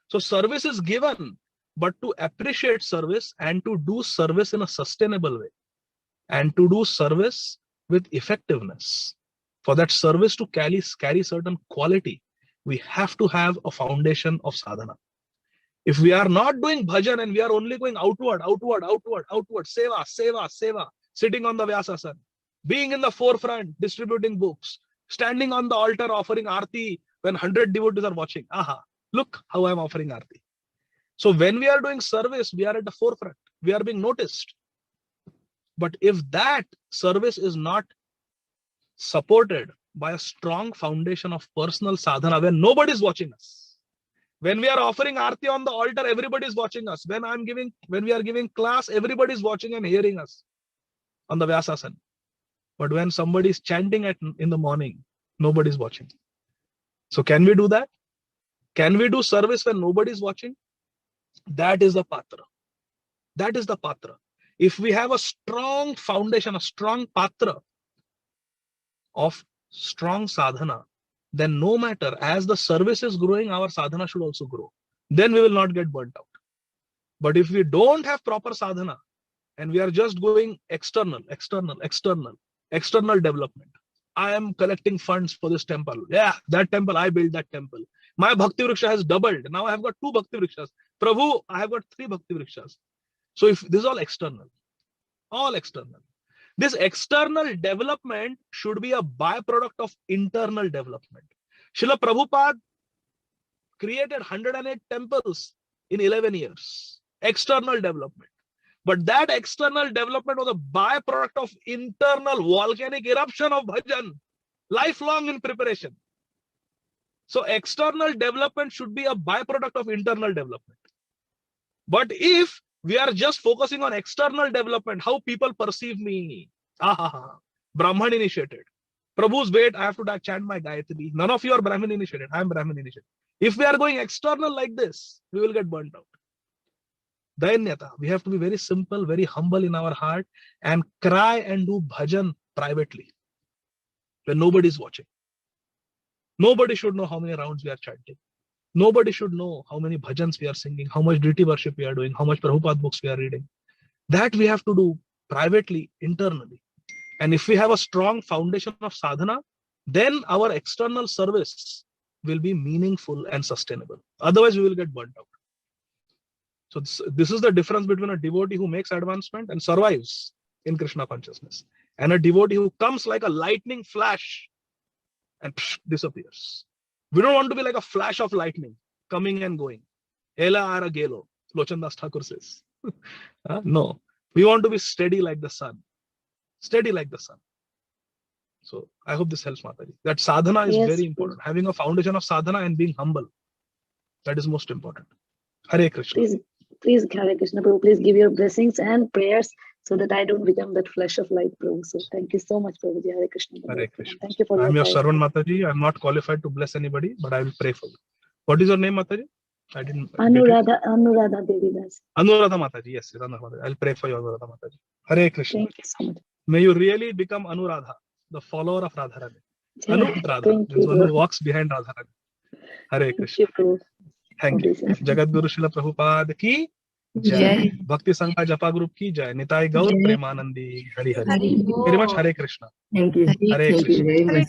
So service is given, but to appreciate service and to do service in a sustainable way. And to do service with effectiveness. For that service to carry certain quality, we have to have a foundation of sadhana. If we are not doing bhajan and we are only going outward, seva, sitting on the Vyasasana, being in the forefront, distributing books, standing on the altar offering arti when 100 devotees are watching. Aha, look how I am offering arti. So when we are doing service, we are at the forefront. We are being noticed. But if that service is not supported by a strong foundation of personal sadhana, where nobody is watching us, When we are offering Aarti on the altar, everybody is watching us. When we are giving class, everybody is watching and hearing us on the Vyasasana. But when somebody is chanting in the morning, nobody is watching. So can we do that? Can we do service when nobody is watching? That is the patra. That is the patra. If we have a strong foundation, a strong patra of strong sadhana, then no matter, as the service is growing, our sadhana should also grow. Then we will not get burnt out. But if we don't have proper sadhana and we are just going external development. I am collecting funds for this temple. Yeah, that temple, I built that temple. My Bhakti Vriksha has doubled. Now I have got 2 Bhakti Vrikshas. Prabhu, I have got 3 Bhakti Vrikshas. So if this is all external. This external development should be a byproduct of internal development. Srila Prabhupada created 108 temples in 11 years. External development. But that external development was a byproduct of internal volcanic eruption of bhajan, lifelong in preparation. So external development should be a byproduct of internal development. But if we are just focusing on external development, how people perceive me, Brahman initiated. Prabhu's wait, I have to chant my Gayatri. None of you are Brahmin initiated. I am Brahmin initiated. If we are going external like this, we will get burnt out. Dainyata. We have to be very simple, very humble in our heart and cry and do bhajan privately when nobody is watching. Nobody should know how many rounds we are chanting. Nobody should know how many bhajans we are singing, how much deity worship we are doing, how much Prabhupada books we are reading. That we have to do privately, internally. And if we have a strong foundation of sadhana, then our external service will be meaningful and sustainable. Otherwise, we will get burnt out. So this is the difference between a devotee who makes advancement and survives in Krishna consciousness, and a devotee who comes like a lightning flash and disappears. We don't want to be like a flash of lightning coming and going. Ela ara gelo, Lochandas Thakur says. No, we want to be steady like the sun. Steady like the sun. So I hope this helps, Mataji. That sadhana is very important. Having a foundation of sadhana and being humble. That is most important. Hare Krishna. Please, Hare Krishna, Prabhu, please give your blessings and prayers so that I don't become that flash of light, Prabhu. So thank you so much, Prabhuji. Hare Krishna. Hare Krishna. Thank you for I am your time. servant, Mataji. I am not qualified to bless anybody, but I will pray for you. What is your name, Mataji? I didn't. Anuradha Devi Das. Anuradha Mataji. Yes, Anuradha. I'll pray for you, Anuradha Mataji. Hare Krishna. Thank you so much. May you really become Anuradha, the follower of Radharani. Anuradha, Thank this you, one who Prabhu. walks behind Radharani. Hare Thank Krishna. you, Prabhu. Thank you. Jagat Guru Srila Prabhupada ki Jai. Bhakti Sanga Japa Group ki Jai. Nitai Gaur Premanandi. Hari Hari. Very much Hare Krishna. Thank you. Hare Thank you Krishna. very much.